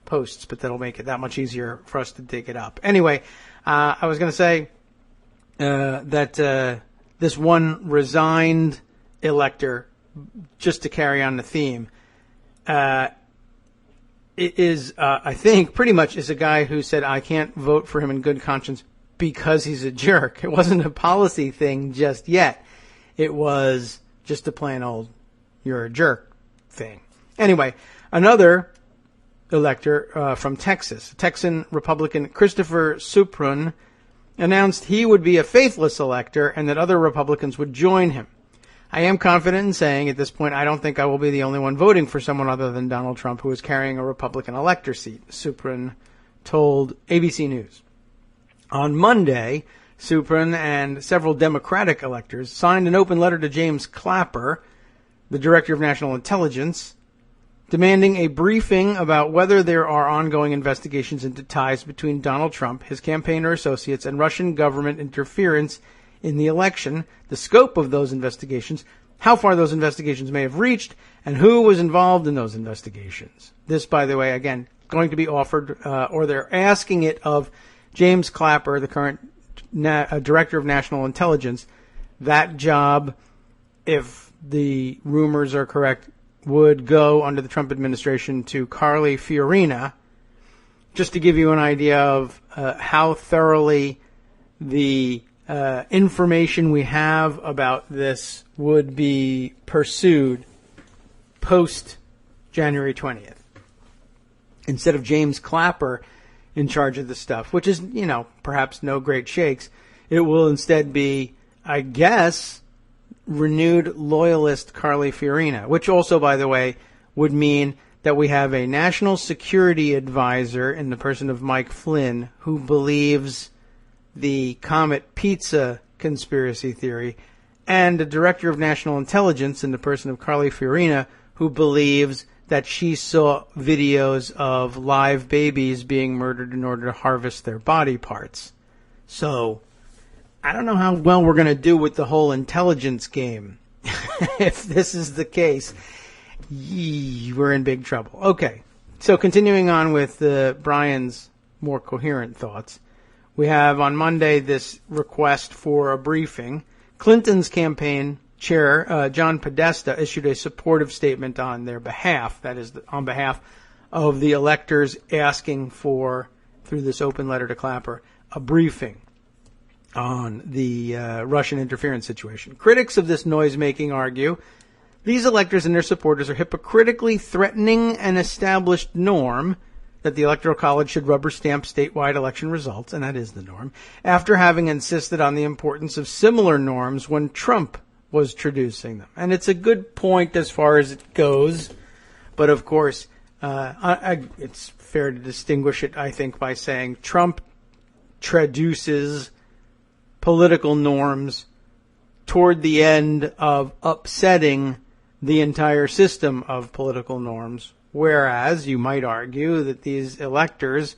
posts, but that'll make it that much easier for us to dig it up. Anyway, I was going to say that this one resigned elector, just to carry on the theme, it is, I think, pretty much is a guy who said, I can't vote for him in good conscience because he's a jerk. It wasn't a policy thing just yet. It was just a plain old, you're a jerk thing. Anyway, another elector from Texas, Texan Republican Christopher Supran, announced he would be a faithless elector and that other Republicans would join him. I am confident in saying at this point I don't think I will be the only one voting for someone other than Donald Trump who is carrying a Republican elector seat, Supran told ABC News. On Monday, Supran and several Democratic electors signed an open letter to James Clapper, the Director of National Intelligence, demanding a briefing about whether there are ongoing investigations into ties between Donald Trump, his campaign or associates, and Russian government interference in the election, the scope of those investigations, how far those investigations may have reached, and who was involved in those investigations. This, by the way, again, going to be offered, or they're asking it of James Clapper, the current Director of National Intelligence. That job, if the rumors are correct, would go under the Trump administration to Carly Fiorina, just to give you an idea of how thoroughly the information we have about this would be pursued post January 20th. Instead of James Clapper in charge of the stuff, which is, perhaps no great shakes, it will instead be, I guess, renewed loyalist Carly Fiorina, which also, by the way, would mean that we have a national security advisor in the person of Mike Flynn who believes the Comet Pizza conspiracy theory, and a director of national intelligence in the person of Carly Fiorina who believes that she saw videos of live babies being murdered in order to harvest their body parts. So, I don't know how well we're going to do with the whole intelligence game. If this is the case, we're in big trouble. Okay, so continuing on with Brian's more coherent thoughts. We have on Monday this request for a briefing. Clinton's campaign chair, John Podesta, issued a supportive statement on their behalf, that is, on behalf of the electors asking for, through this open letter to Clapper, a briefing on the Russian interference situation. Critics of this noise-making argue these electors and their supporters are hypocritically threatening an established norm that the Electoral College should rubber stamp statewide election results, and that is the norm, after having insisted on the importance of similar norms when Trump was traducing them. And it's a good point as far as it goes, but of course, it's fair to distinguish it, I think, by saying Trump traduces political norms toward the end of upsetting the entire system of political norms, whereas you might argue that these electors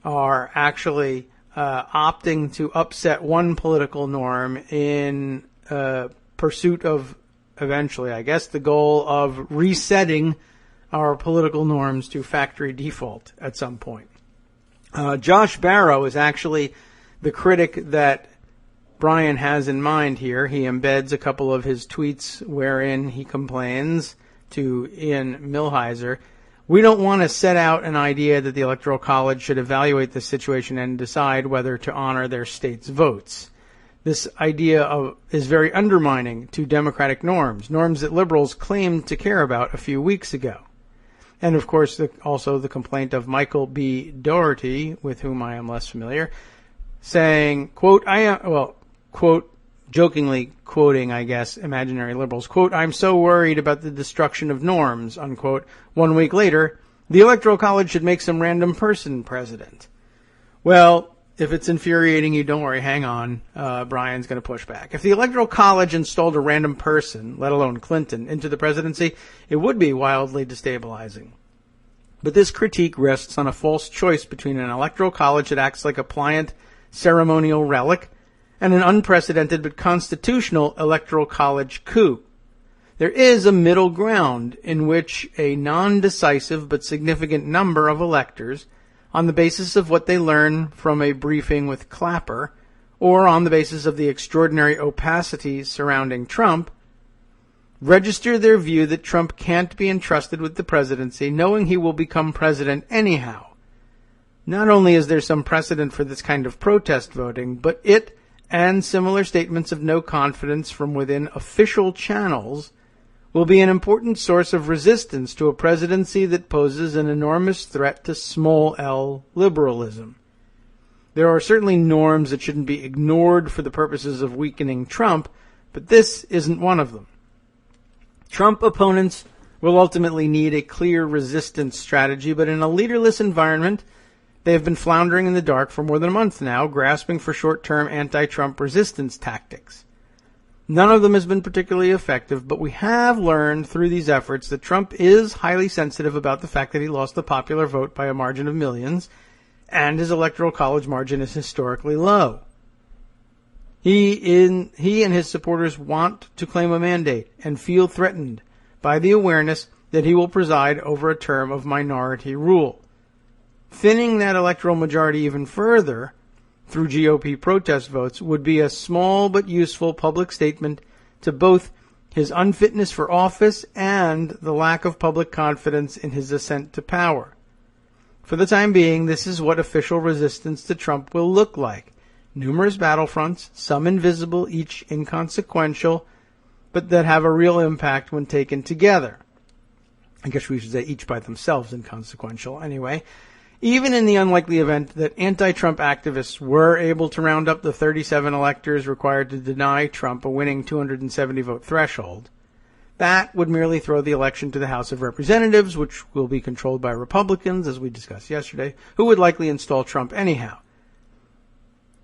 are actually opting to upset one political norm in pursuit of, eventually, I guess, the goal of resetting our political norms to factory default at some point. Josh Barrow is actually the critic that Brian has in mind here. He embeds a couple of his tweets wherein he complains to Ian Millhiser, we don't want to set out an idea that the Electoral College should evaluate the situation and decide whether to honor their state's votes. This idea is very undermining to democratic norms that liberals claimed to care about a few weeks ago. And, of course, also the complaint of Michael B. Doherty, with whom I am less familiar, saying, quote, quote, jokingly quoting, I guess, imaginary liberals, quote, I'm so worried about the destruction of norms, unquote. 1 week later, the Electoral College should make some random person president. Well, if it's infuriating you, don't worry, hang on. Brian's going to push back. If the Electoral College installed a random person, let alone Clinton, into the presidency, it would be wildly destabilizing. But this critique rests on a false choice between an Electoral College that acts like a pliant ceremonial relic and an unprecedented but constitutional Electoral College coup. There is a middle ground in which a non-decisive but significant number of electors, on the basis of what they learn from a briefing with Clapper, or on the basis of the extraordinary opacity surrounding Trump, register their view that Trump can't be entrusted with the presidency, knowing he will become president anyhow. Not only is there some precedent for this kind of protest voting, but it and similar statements of no confidence from within official channels will be an important source of resistance to a presidency that poses an enormous threat to small L liberalism. There are certainly norms that shouldn't be ignored for the purposes of weakening Trump, but this isn't one of them. Trump opponents will ultimately need a clear resistance strategy, but in a leaderless environment, they have been floundering in the dark for more than a month now, grasping for short-term anti-Trump resistance tactics. None of them has been particularly effective, but we have learned through these efforts that Trump is highly sensitive about the fact that he lost the popular vote by a margin of millions, and his Electoral College margin is historically low. He and his supporters want to claim a mandate and feel threatened by the awareness that he will preside over a term of minority rule. Thinning that electoral majority even further through GOP protest votes would be a small but useful public statement to both his unfitness for office and the lack of public confidence in his ascent to power. For the time being, this is what official resistance to Trump will look like. Numerous battlefronts, some invisible, each inconsequential, but that have a real impact when taken together. I guess we should say each by themselves inconsequential anyway. Even in the unlikely event that anti-Trump activists were able to round up the 37 electors required to deny Trump a winning 270-vote threshold, that would merely throw the election to the House of Representatives, which will be controlled by Republicans, as we discussed yesterday, who would likely install Trump anyhow.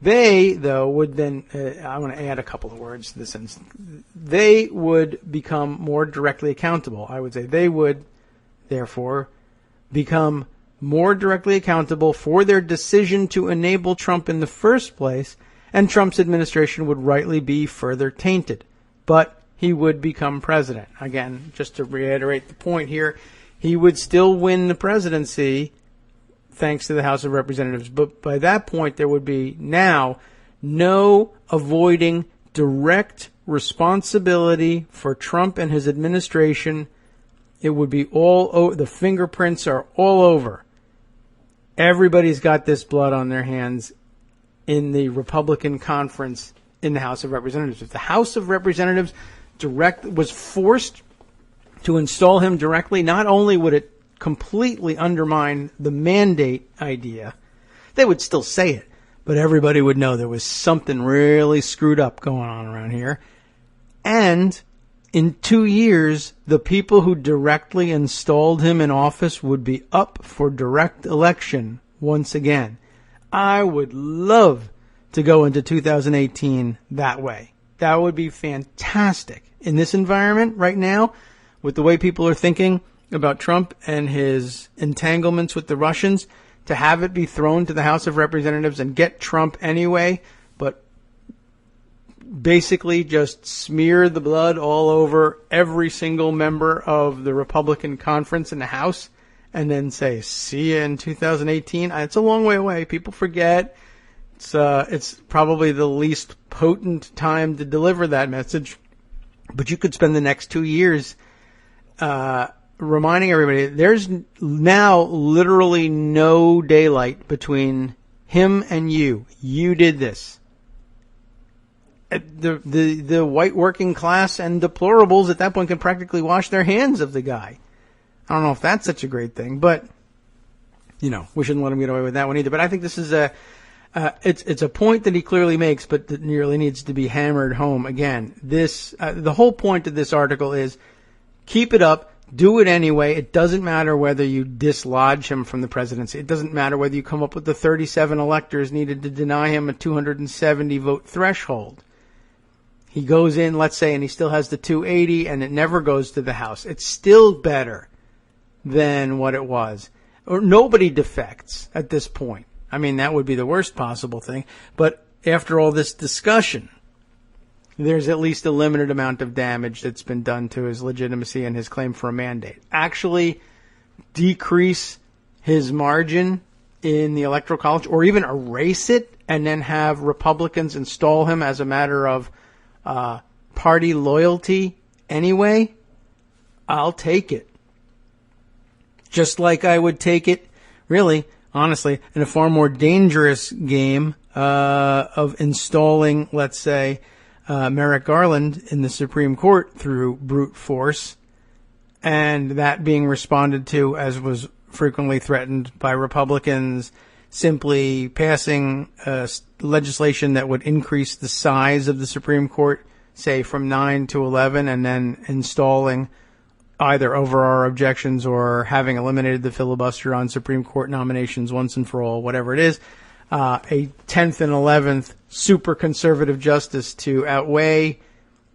They, though, would then, I want to add a couple of words to this instance. They would become more directly accountable. I would say they would, therefore, become more directly accountable for their decision to enable Trump in the first place, and Trump's administration would rightly be further tainted. But he would become president. Again, just to reiterate the point here, he would still win the presidency thanks to the House of Representatives. But by that point, there would be now no avoiding direct responsibility for Trump and his administration. It would be all over. The fingerprints are all over. Everybody's got this blood on their hands in the Republican conference in the House of Representatives. If the House of Representatives was forced to install him directly, not only would it completely undermine the mandate idea, they would still say it, but everybody would know there was something really screwed up going on around here. And in 2 years, the people who directly installed him in office would be up for direct election once again. I would love to go into 2018 that way. That would be fantastic. In this environment right now, with the way people are thinking about Trump and his entanglements with the Russians, to have it be thrown to the House of Representatives and get Trump anyway, but basically just smear the blood all over every single member of the Republican conference in the House and then say, see you in 2018. It's a long way away. People forget. It's probably the least potent time to deliver that message. But you could spend the next 2 years reminding everybody there's now literally no daylight between him and you. You did this. The white working class and deplorables at that point can practically wash their hands of the guy. I don't know if that's such a great thing, but we shouldn't let him get away with that one either. But I think this is it's a point that he clearly makes, but that really needs to be hammered home again. The whole point of this article is keep it up, do it anyway. It doesn't matter whether you dislodge him from the presidency. It doesn't matter whether you come up with the 37 electors needed to deny him a 270 vote threshold. He goes in, let's say, and he still has the 280, and it never goes to the House. It's still better than what it was. Or nobody defects at this point. I mean, that would be the worst possible thing. But after all this discussion, there's at least a limited amount of damage that's been done to his legitimacy and his claim for a mandate. Actually decrease his margin in the Electoral College, or even erase it and then have Republicans install him as a matter of party loyalty anyway, I'll take it. Just like I would take it, really, honestly, in a far more dangerous game of installing, let's say, Merrick Garland in the Supreme Court through brute force, and that being responded to, as was frequently threatened by Republicans, simply passing legislation that would increase the size of the Supreme Court, say from 9 to 11, and then installing either over our objections or having eliminated the filibuster on Supreme Court nominations once and for all, whatever it is, a 10th and 11th super conservative justice to outweigh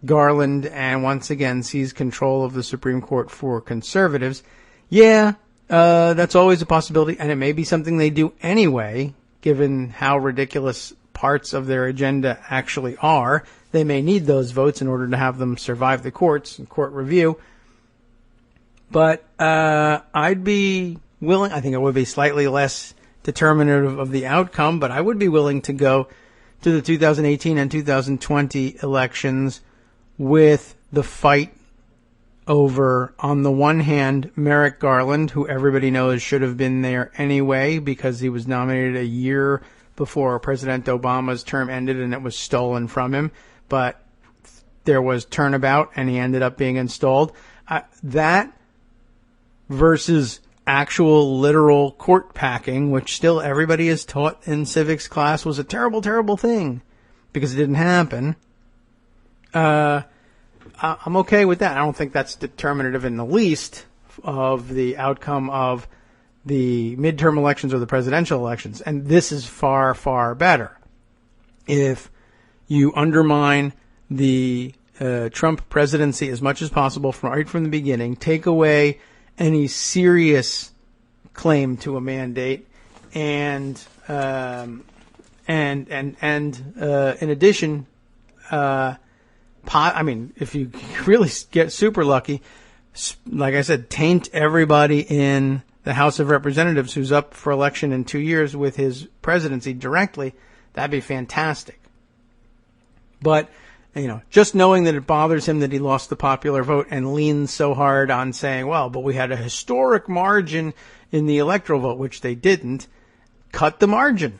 Garland and once again seize control of the Supreme Court for conservatives. Yeah, that's always a possibility, and it may be something they do anyway, given how ridiculous parts of their agenda actually are. They may need those votes in order to have them survive the courts and court review. But I'd be willing, I think it would be slightly less determinative of the outcome, but I would be willing to go to the 2018 and 2020 elections with the fight over, on the one hand, Merrick Garland, who everybody knows should have been there anyway because he was nominated a year before President Obama's term ended and it was stolen from him. But there was turnabout and he ended up being installed. That versus actual literal court packing, which still everybody is taught in civics class was a terrible, terrible thing because it didn't happen. I'm okay with that. I don't think that's determinative in the least of the outcome of the midterm elections or the presidential elections. And this is far, far better. If you undermine the Trump presidency as much as possible right from the beginning, take away any serious claim to a mandate, and in addition, if you really get super lucky, like I said, taint everybody in the House of Representatives who's up for election in 2 years with his presidency directly, that'd be fantastic. But, just knowing that it bothers him that he lost the popular vote and leans so hard on saying, well, but we had a historic margin in the electoral vote, which they didn't, cut the margin.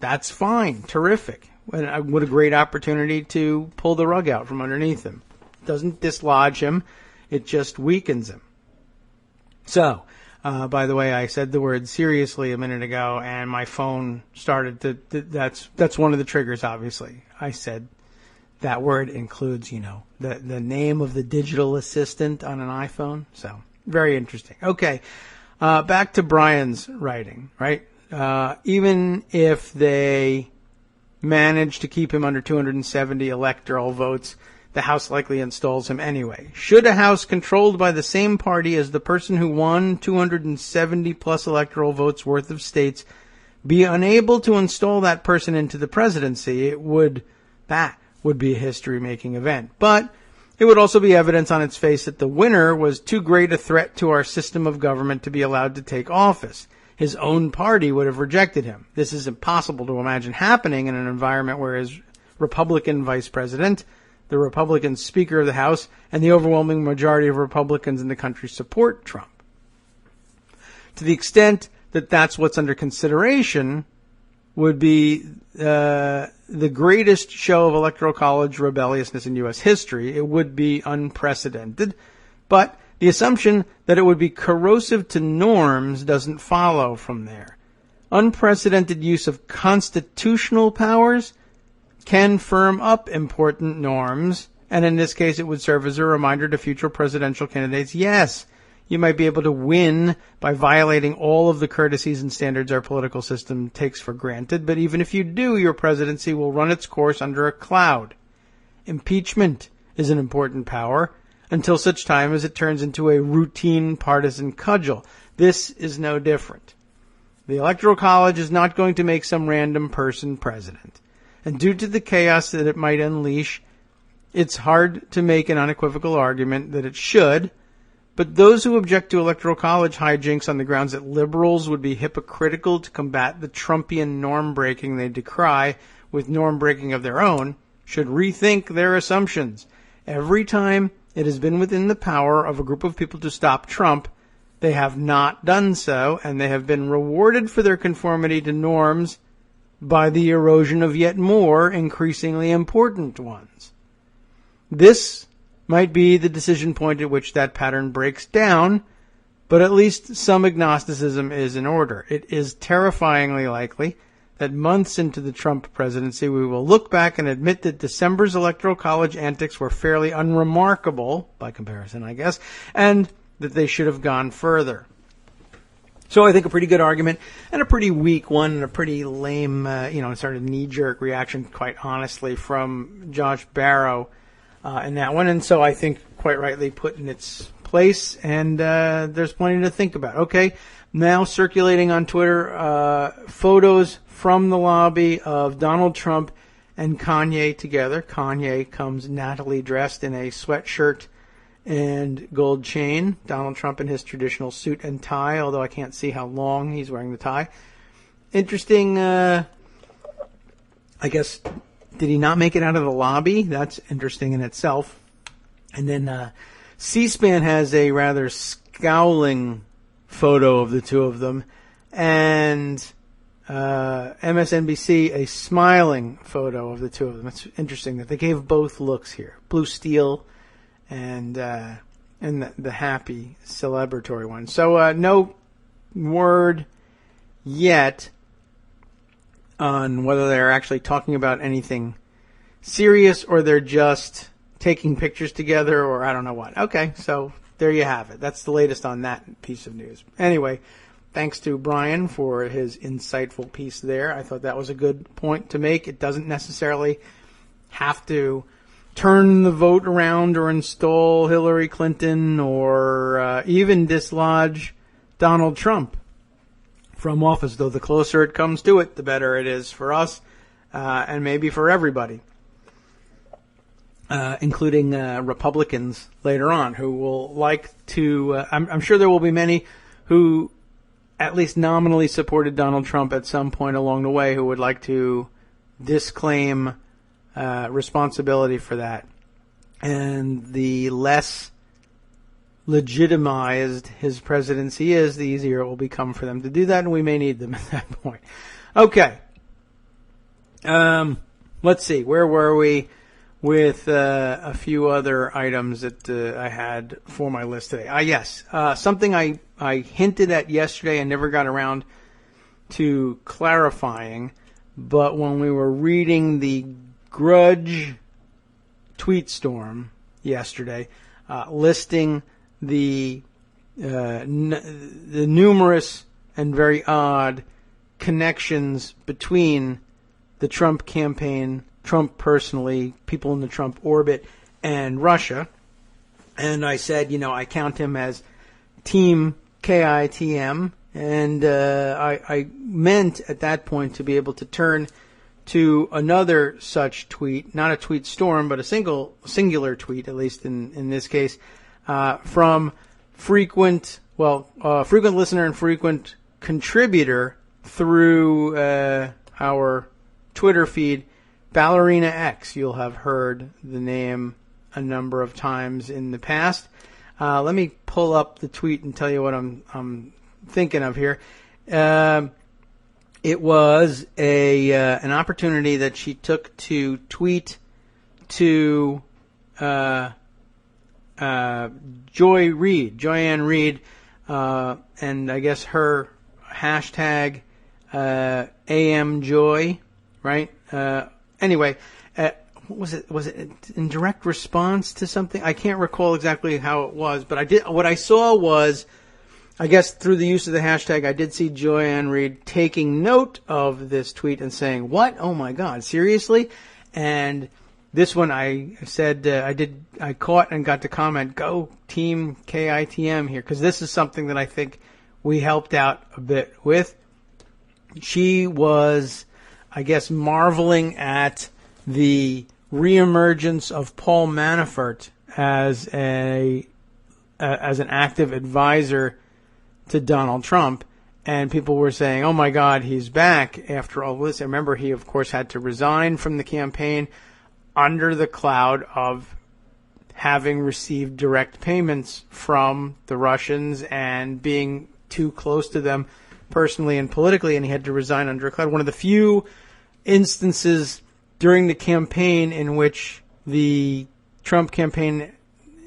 That's fine. Terrific. What a great opportunity to pull the rug out from underneath him. Doesn't dislodge him. It just weakens him. So, by the way, I said the word seriously a minute ago, and my phone started to, that's one of the triggers, obviously. I said that word includes, the name of the digital assistant on an iPhone. So, very interesting. Okay, back to Brian's writing, right? Even if they manage to keep him under 270 electoral votes, the House likely installs him anyway. Should a House controlled by the same party as the person who won 270 plus electoral votes worth of states be unable to install that person into the presidency, that would be a history-making event. But it would also be evidence on its face that the winner was too great a threat to our system of government to be allowed to take office. his own party would have rejected him. This is impossible to imagine happening in an environment where his Republican vice president, the Republican Speaker of the House, and the overwhelming majority of Republicans in the country support Trump. To the extent that that's what's under consideration, would be the greatest show of Electoral College rebelliousness in U.S. history. It would be unprecedented, but the assumption that it would be corrosive to norms doesn't follow from there. Unprecedented use of constitutional powers can firm up important norms, and in this case it would serve as a reminder to future presidential candidates, yes, you might be able to win by violating all of the courtesies and standards our political system takes for granted, but even if you do, your presidency will run its course under a cloud. Impeachment is an important power until such time as it turns into a routine partisan cudgel. This is no different. The Electoral College is not going to make some random person president. And due to the chaos that it might unleash, it's hard to make an unequivocal argument that it should. But those who object to Electoral College hijinks on the grounds that liberals would be hypocritical to combat the Trumpian norm-breaking they decry with norm-breaking of their own should rethink their assumptions. Every time it has been within the power of a group of people to stop Trump, they have not done so, and they have been rewarded for their conformity to norms by the erosion of yet more increasingly important ones. This might be the decision point at which that pattern breaks down, but at least some agnosticism is in order. It is terrifyingly likely that months into the Trump presidency, we will look back and admit that December's Electoral College antics were fairly unremarkable, by comparison, I guess, and that they should have gone further. So I think a pretty good argument, and a pretty weak one, and a pretty lame, sort of knee-jerk reaction, quite honestly, from Josh Barro in that one. And so I think quite rightly put in its place, and there's plenty to think about. Okay, now circulating on Twitter, photos from the lobby of Donald Trump and Kanye together. Kanye comes nattily dressed in a sweatshirt and gold chain. Donald Trump in his traditional suit and tie, although I can't see how long he's wearing the tie. Interesting, I guess, did he not make it out of the lobby? That's interesting in itself. And then C-SPAN has a rather scowling photo of the two of them, and MSNBC a smiling photo of the two of them. It's interesting that they gave both looks here. Blue steel and the happy celebratory one. So no word yet on whether they're actually talking about anything serious or they're just taking pictures together or I don't know what. Okay, so there you have it. That's the latest on that piece of news. Anyway, thanks to Brian for his insightful piece there. I thought that was a good point to make. It doesn't necessarily have to turn the vote around or install Hillary Clinton or even dislodge Donald Trump from office, though the closer it comes to it, the better it is for us and maybe for everybody, including Republicans later on who will like to, I'm sure there will be many who at least nominally supported Donald Trump at some point along the way who would like to disclaim responsibility for that. And the less legitimized his presidency is, the easier it will become for them to do that, and we may need them at that point. Okay. Let's see. Where were we with a few other items that I had for my list today? Yes. Something I hinted at yesterday and never got around to clarifying, but when we were reading the Grudge tweet storm yesterday, listing the numerous and very odd connections between the Trump campaign, Trump personally, people in the Trump orbit, and Russia. And I said, I count him as Team KITM, and I meant at that point to be able to turn to another such tweet, not a tweet storm, but a singular tweet, at least in this case, from frequent listener and frequent contributor through our Twitter feed, Ballerina X. You'll have heard the name a number of times in the past. Let me pull up the tweet and tell you what I'm thinking of here. It was an opportunity that she took to tweet to Joyanne Reed, and I guess her hashtag AMJoy, right? Anyway, what was it in direct response to something? I can't recall exactly how it was, but what I saw was, I guess through the use of the hashtag, I did see Joyanne Reed taking note of this tweet and saying, "What? Oh my God, seriously?" And this one, I said, I caught and got to comment, "Go Team KITM" here, because this is something that I think we helped out a bit with. She was, I guess, marveling at the reemergence of Paul Manafort as an active advisor to Donald Trump, and people were saying, "Oh my God, he's back after all this." I remember he, of course, had to resign from the campaign under the cloud of having received direct payments from the Russians and being too close to them personally and politically, and he had to resign under a cloud. One of the few instances during the campaign in which the Trump campaign,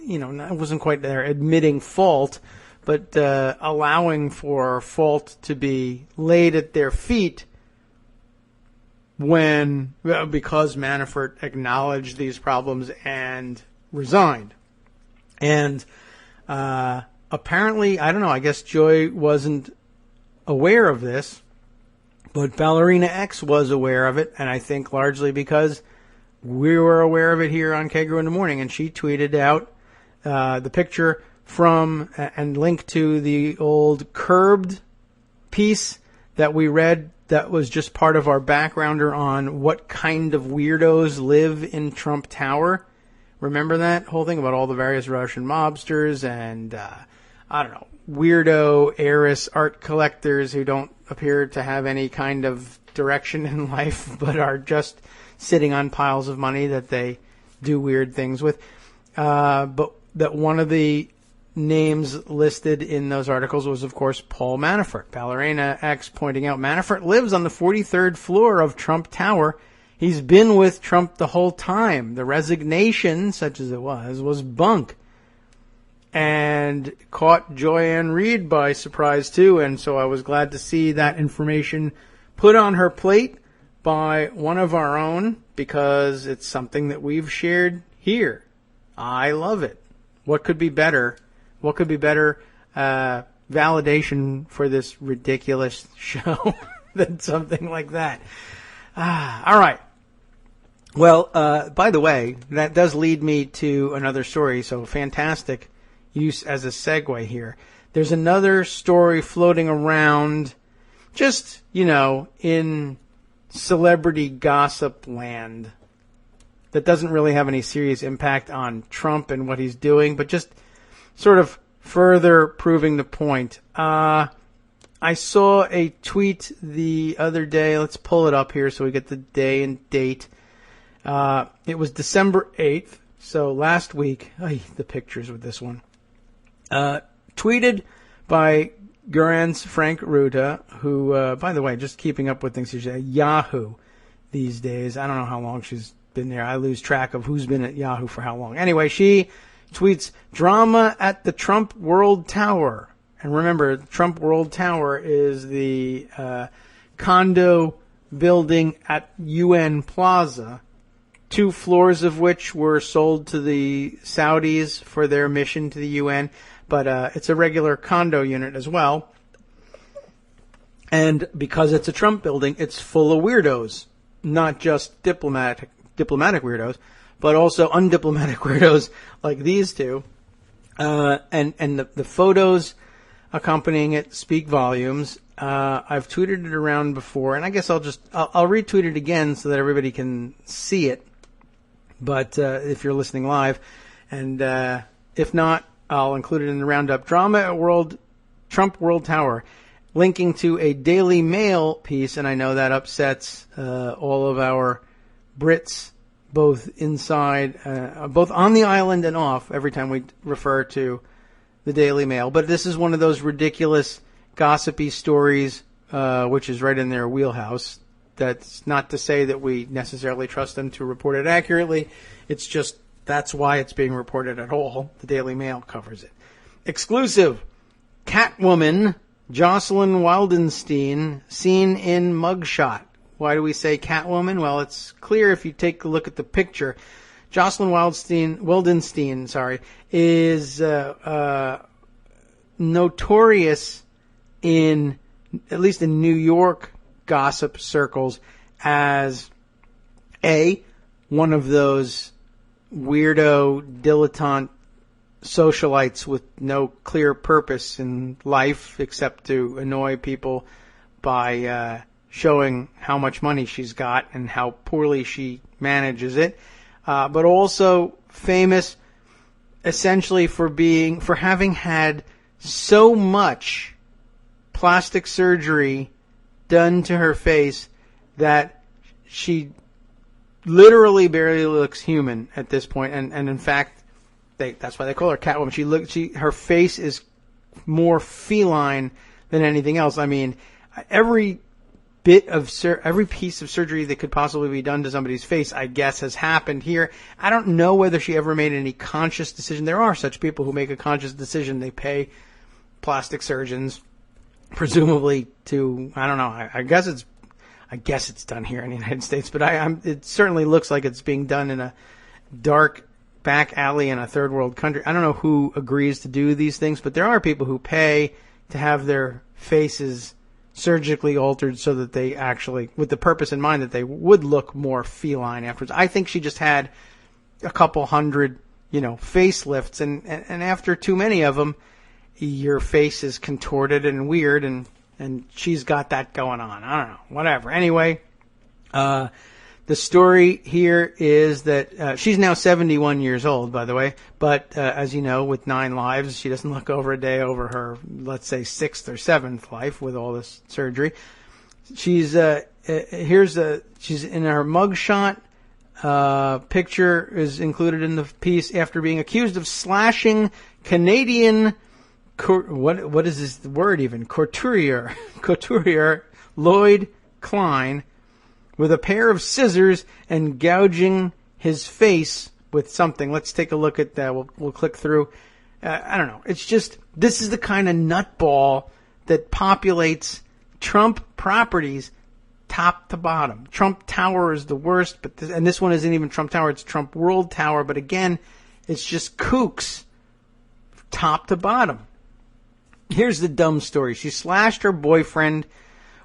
wasn't quite there admitting fault, but allowing for fault to be laid at their feet because Manafort acknowledged these problems and resigned. And apparently, I don't know, I guess Joy wasn't aware of this, but Ballerina X was aware of it, and I think largely because we were aware of it here on Kagro in the Morning, and she tweeted out the picture from and linked to the old Curbed piece that we read that was just part of our backgrounder on what kind of weirdos live in Trump Tower. Remember that whole thing about all the various Russian mobsters and, I don't know, weirdo heiress art collectors who don't appear to have any kind of direction in life but are just sitting on piles of money that they do weird things with. But that one of the names listed in those articles was, of course, Paul Manafort. Ballerina X pointing out Manafort lives on the 43rd floor of Trump Tower. He's been with Trump the whole time. The resignation, such as it was bunk. And caught Joyanne Reed by surprise, too. And so I was glad to see that information put on her plate by one of our own, because it's something that we've shared here. I love it. What could be better? What could be better validation for this ridiculous show than something like that? All right. Well, by the way, that does lead me to another story, so fantastic use as a segue here. There's another story floating around just, in celebrity gossip land that doesn't really have any serious impact on Trump and what he's doing, but just sort of further proving the point. I saw a tweet the other day. Let's pull it up here so we get the day and date. It was December 8th, so last week. The pictures with this one. Tweeted by Guren's Frank Ruta, who, by the way, just keeping up with things, she's at Yahoo these days. I don't know how long she's been there. I lose track of who's been at Yahoo for how long. Anyway, she tweets, "Drama at the Trump World Tower." And remember, Trump World Tower is the condo building at UN Plaza, 2 floors of which were sold to the Saudis for their mission to the UN. But it's a regular condo unit as well. And because it's a Trump building, it's full of weirdos. Not just diplomatic weirdos, but also undiplomatic weirdos like these two. And the photos accompanying it speak volumes. I've tweeted it around before, and I guess I'll retweet it again so that everybody can see it. But if you're listening live, and if not, I'll include it in the roundup. Drama at Trump World Tower. linking to a Daily Mail piece, and I know that upsets all of our Brits, both inside, both on the island and off, every time we refer to the Daily Mail. But this is one of those ridiculous, gossipy stories, which is right in their wheelhouse. That's not to say that we necessarily trust them to report it accurately. It's just that's why it's being reported at all. The Daily Mail covers it. Exclusive. Catwoman Jocelyn Wildenstein seen in mugshot. Why do we say Catwoman? Well, it's clear if you take a look at the picture. Jocelyn Wildenstein, is notorious in, at least in New York gossip circles, as one of those weirdo dilettante socialites with no clear purpose in life except to annoy people by showing how much money she's got and how poorly she manages it, but also famous essentially for having had so much plastic surgery done to her face that she literally barely looks human at this point, and in fact, that's why they call her Catwoman. Her face is more feline than anything else. I mean, every piece of surgery that could possibly be done to somebody's face, I guess, has happened here. I don't know whether she ever made any conscious decision. There are such people who make a conscious decision. They pay plastic surgeons, presumably to, I don't know. I guess it's done here in the United States, but it certainly looks like it's being done in a dark back alley in a third world country. I don't know who agrees to do these things, but there are people who pay to have their faces surgically altered so that they actually, with the purpose in mind that they would look more feline afterwards. I think she just had a couple hundred, facelifts, and after too many of them, your face is contorted and weird, and she's got that going on. I don't know, whatever. Anyway, the story here is that she's now 71 years old, by the way, but as you know, with 9 lives, she doesn't look over a day over her, let's say, 6th or 7th life with all this surgery. She's she's in her mugshot. Picture is included in the piece after being accused of slashing Canadian what is this word even? Couturier Lloyd Klein with a pair of scissors and gouging his face with something. Let's take a look at that. We'll click through. I don't know. It's just, this is the kind of nutball that populates Trump properties top to bottom. Trump Tower is the worst, but this one isn't even Trump Tower. It's Trump World Tower. But again, it's just kooks top to bottom. Here's the dumb story. She slashed her boyfriend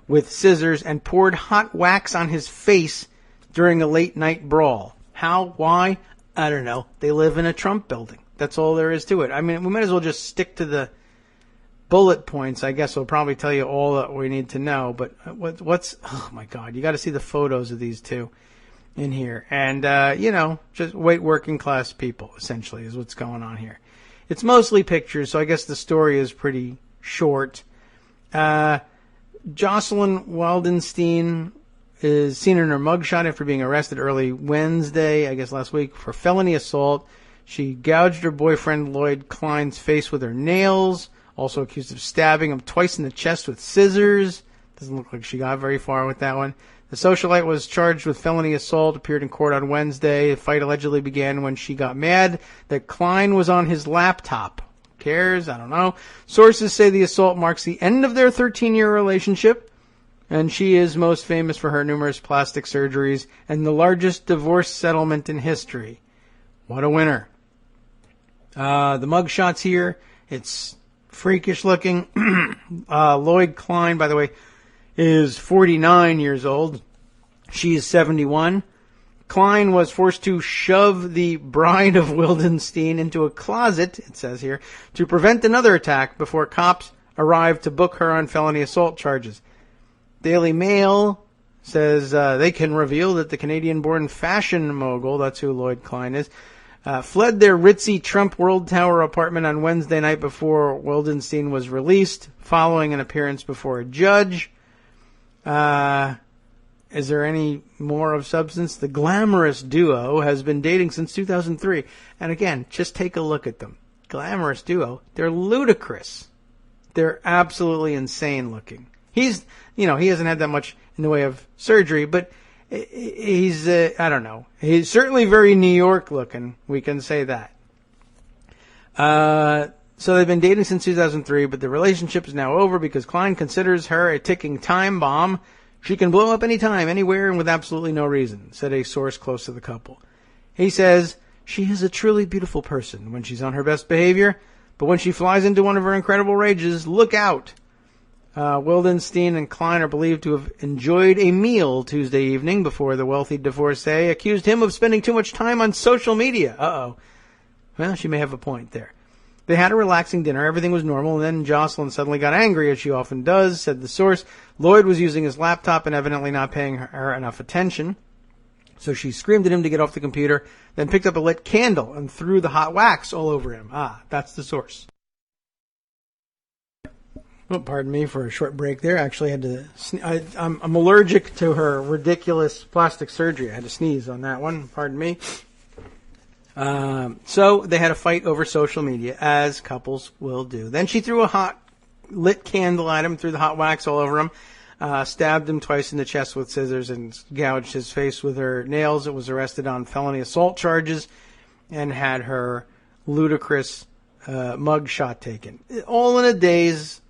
with scissors and poured hot wax on his face during a late-night brawl. How? Why? I don't know. They live in a Trump building. That's all there is to it. I mean, we might as well just stick to the bullet points. I guess we'll probably tell you all that we need to know. But oh, my God. You got to see the photos of these two in here. And, just white working-class people, essentially, is what's going on here. It's mostly pictures, so I guess the story is pretty short. Jocelyn Wildenstein is seen in her mugshot after being arrested early Wednesday, I guess last week, for felony assault. She gouged her boyfriend Lloyd Klein's face with her nails, also accused of stabbing him twice in the chest with scissors. Doesn't look like she got very far with that one. The socialite was charged with felony assault, appeared in court on Wednesday. The fight allegedly began when she got mad that Klein was on his laptop. Who cares? I don't know. Sources say the assault marks the end of their 13-year relationship, and she is most famous for her numerous plastic surgeries and the largest divorce settlement in history. What a winner. The mugshots here, it's freakish looking. Lloyd Klein, by the way, is 49 years old. She is 71. Klein was forced to shove the bride of Wildenstein into a closet, it says here, to prevent another attack before cops arrived to book her on felony assault charges. Daily Mail says they can reveal that the Canadian-born fashion mogul, that's who Lloyd Klein is, fled their ritzy Trump World Tower apartment on Wednesday night before Wildenstein was released, following an appearance before a judge. Is there any more of substance? The glamorous duo has been dating since 2003. And again, just take a look at them. Glamorous duo. They're ludicrous. They're absolutely insane looking. He hasn't had that much in the way of surgery, but he's, I don't know. He's certainly very New York looking. We can say that. So they've been dating since 2003, but the relationship is now over because Klein considers her a ticking time bomb. She can blow up anytime, anywhere, and with absolutely no reason, said a source close to the couple. He says, she is a truly beautiful person when she's on her best behavior, but when she flies into one of her incredible rages, look out. Wildenstein and Klein are believed to have enjoyed a meal Tuesday evening before the wealthy divorcee accused him of spending too much time on social media. Uh-oh. Well, she may have a point there. They had a relaxing dinner. Everything was normal. And then Jocelyn suddenly got angry, as she often does, said the source. Lloyd was using his laptop and evidently not paying her enough attention. So she screamed at him to get off the computer, then picked up a lit candle and threw the hot wax all over him. That's the source. Oh, pardon me for a short break there. I actually had to I'm allergic to her ridiculous plastic surgery. I had to sneeze on that one. Pardon me. So they had a fight over social media, as couples will do. Then she threw a hot lit candle at him, threw the hot wax all over him, stabbed him twice in the chest with scissors, and gouged his face with her nails. It was arrested on felony assault charges and had her ludicrous mug shot taken. All in a day's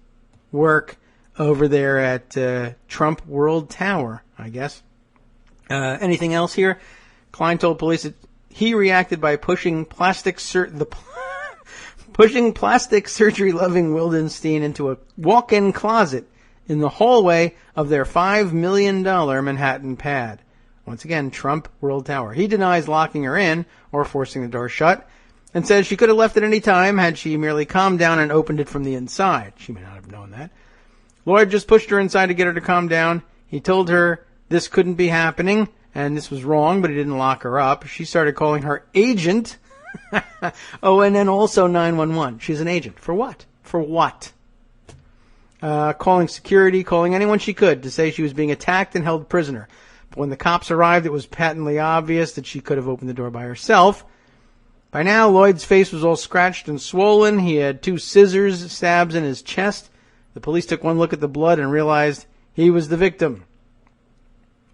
work over there at Trump World Tower, I guess. Anything else here? Klein told police that he reacted by pushing plastic surgery-loving Wildenstein into a walk-in closet in the hallway of their $5 million Manhattan pad. Once again, Trump World Tower. He denies locking her in or forcing the door shut and says she could have left at any time had she merely calmed down and opened it from the inside. She may not have known that. Lloyd just pushed her inside to get her to calm down. He told her this couldn't be happening and this was wrong, but he didn't lock her up. She started calling her agent. Oh, and then also 911. She's an agent. For what? For what? Calling security, calling anyone she could to say she was being attacked and held prisoner. But when the cops arrived, it was patently obvious that she could have opened the door by herself. By now, Lloyd's face was all scratched and swollen. He had 2 scissors stabs in his chest. The police took one look at the blood and realized he was the victim.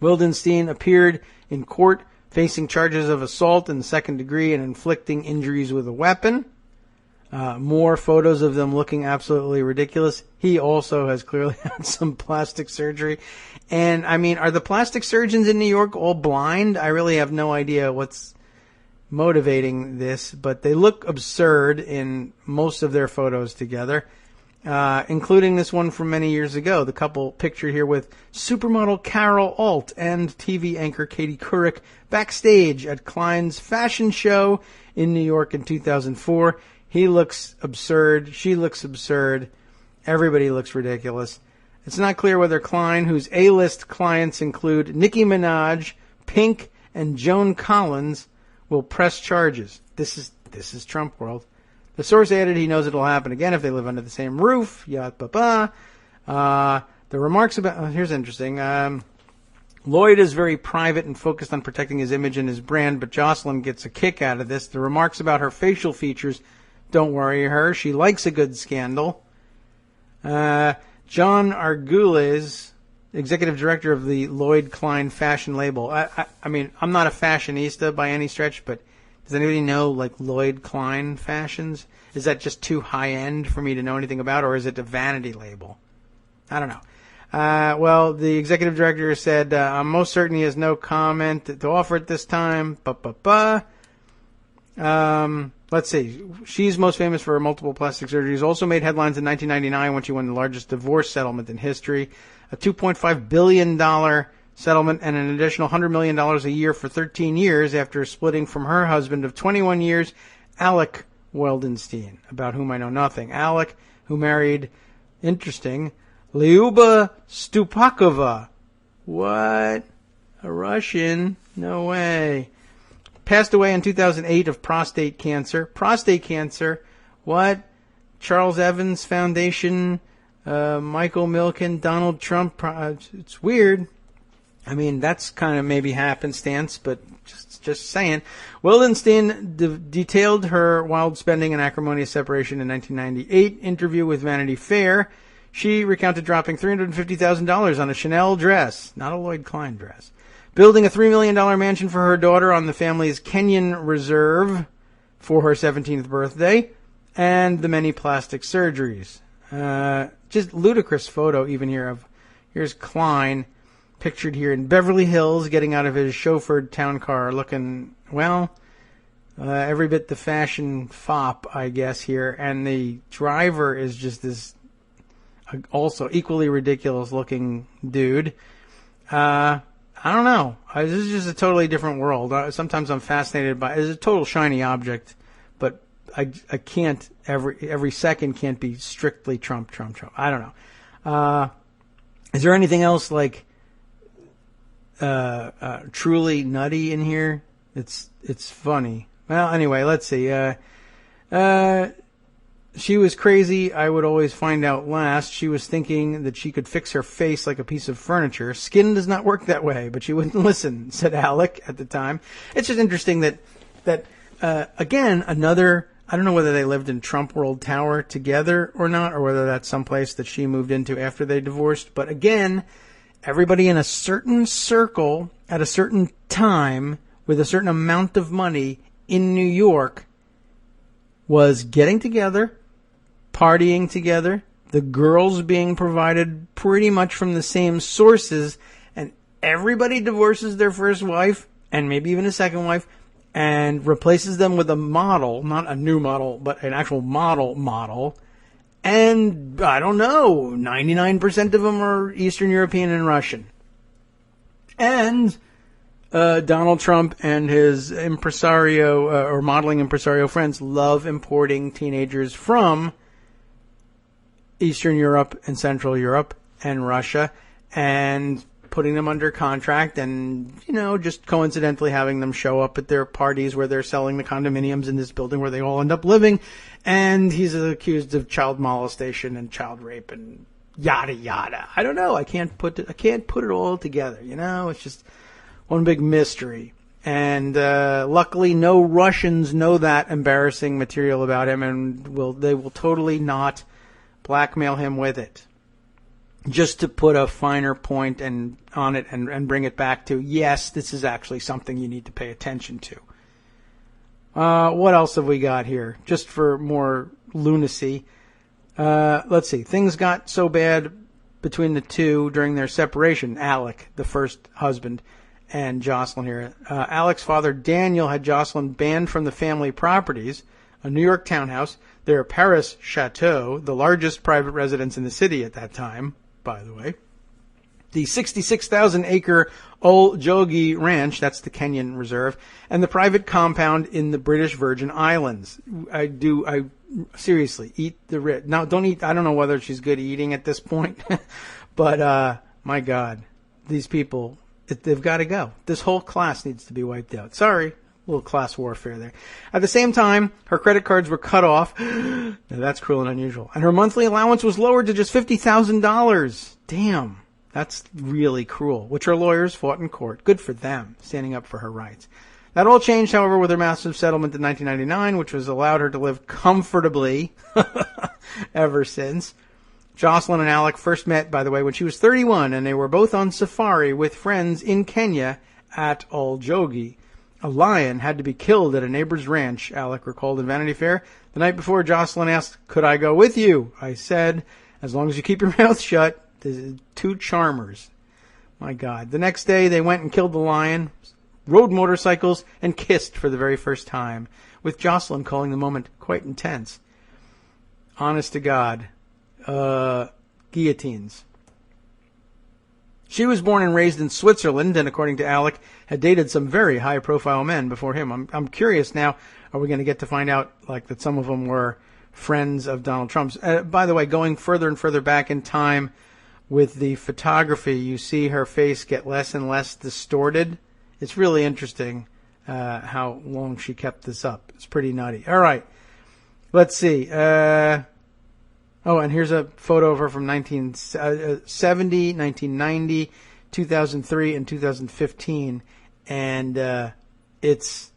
Wildenstein appeared in court facing charges of assault in the second degree and inflicting injuries with a weapon. More photos of them looking absolutely ridiculous. He also has clearly had some plastic surgery. And, I mean, are the plastic surgeons in New York all blind? I really have no idea what's motivating this, but they look absurd in most of their photos together, including this one from many years ago. The couple pictured here with supermodel Carol Alt and TV anchor Katie Couric backstage at Klein's fashion show in New York in 2004. He looks absurd. She looks absurd. Everybody looks ridiculous. It's not clear whether Klein, whose A-list clients include Nicki Minaj, Pink, and Joan Collins, will press charges. This is Trump world. The source added he knows it'll happen again if they live under the same roof. The remarks about... here's interesting. Lloyd is very private and focused on protecting his image and his brand, but Jocelyn gets a kick out of this. The remarks about her facial features don't worry her. She likes a good scandal. John Argules, executive director of the Lloyd Klein fashion label. I mean, I'm not a fashionista by any stretch, but does anybody know, like, Lloyd Klein fashions? Is that just too high-end for me to know anything about, or is it a vanity label? I don't know. Well, the executive director said, I'm most certain he has no comment to offer at this time. Let's see. She's most famous for her multiple plastic surgeries. Also made headlines in 1999 when she won the largest divorce settlement in history. A $2.5 billion settlement and an additional $100 million a year for 13 years after splitting from her husband of 21 years, Alec Wildenstein, about whom I know nothing. Alec, who married, interesting, Lyuba Stupakova. What? A Russian? No way. Passed away in 2008 of prostate cancer. Prostate cancer. What? Charles Evans Foundation, Michael Milken, Donald Trump. It's weird. I mean, that's kind of maybe happenstance, but just saying. Wildenstein detailed her wild spending and acrimonious separation in 1998 interview with Vanity Fair. She recounted dropping $350,000 on a Chanel dress, not a Lloyd Klein dress. Building a $3 million mansion for her daughter on the family's Kenyan reserve for her 17th birthday. And the many plastic surgeries. Just ludicrous photo even here of, here's Klein, pictured here in Beverly Hills, getting out of his chauffeured town car, looking, well, every bit the fashion fop, I guess, here. And the driver is just this also equally ridiculous looking dude. I don't know. This is just a totally different world. Sometimes I'm fascinated by it. It's a total shiny object, but I can't, every second can't be strictly Trump. I don't know. Is there anything else like truly nutty in here? It's funny. Well, anyway, let's see. She was crazy. I would always find out last. She was thinking that she could fix her face like a piece of furniture. Skin does not work that way, but she wouldn't listen, said Alec at the time. It's just interesting that again, another, I don't know whether they lived in Trump World Tower together or not, or whether that's someplace that she moved into after they divorced. But again, everybody in a certain circle at a certain time with a certain amount of money in New York was getting together, partying together, the girls being provided pretty much from the same sources, and everybody divorces their first wife, and maybe even a second wife, and replaces them with a model, not a new model, but an actual model, and I don't know, 99% of them are Eastern European and Russian. And Donald Trump and his impresario or modeling impresario friends love importing teenagers from Eastern Europe and Central Europe and Russia and putting them under contract and, just coincidentally having them show up at their parties where they're selling the condominiums in this building where they all end up living. And he's accused of child molestation and child rape and yada yada. I don't know. I can't put it all together. It's just one big mystery. And luckily, no Russians know that embarrassing material about him, and they will totally not blackmail him with it. Just to put a finer point on it and bring it back to, yes, this is actually something you need to pay attention to. What else have we got here? Just for more lunacy. Let's see. Things got so bad between the two during their separation. Alec, the first husband, and Jocelyn here. Alec's father, Daniel, had Jocelyn banned from the family properties, a New York townhouse, their Paris chateau, the largest private residence in the city at that time, by the way. The 66,000-acre Ol Jogi Ranch, that's the Kenyan reserve, and the private compound in the British Virgin Islands. I seriously, eat the rich. Now, don't eat, I don't know whether she's good eating at this point, but, my God, these people, they've got to go. This whole class needs to be wiped out. Sorry. A little class warfare there. At the same time, her credit cards were cut off. Now, that's cruel and unusual. And her monthly allowance was lowered to just $50,000. Damn. That's really cruel, which her lawyers fought in court. Good for them, standing up for her rights. That all changed, however, with her massive settlement in 1999, which was allowed her to live comfortably ever since. Jocelyn and Alec first met, by the way, when she was 31, and they were both on safari with friends in Kenya at Ol Jogi. A lion had to be killed at a neighbor's ranch, Alec recalled in Vanity Fair. The night before, Jocelyn asked, "Could I go with you?" I said, "As long as you keep your mouth shut." Two charmers. My God. The next day, they went and killed the lion, rode motorcycles, and kissed for the very first time, with Jocelyn calling the moment quite intense. Honest to God. Guillotines. She was born and raised in Switzerland, and according to Alec, had dated some very high-profile men before him. I'm curious now, are we going to get to find out that some of them were friends of Donald Trump's? By the way, going further and further back in time with the photography, you see her face get less and less distorted. It's really interesting. how long she kept this up. It's pretty nutty. All right. Let's see. And here's a photo of her from 1970, 1990, 2003, and 2015. And it's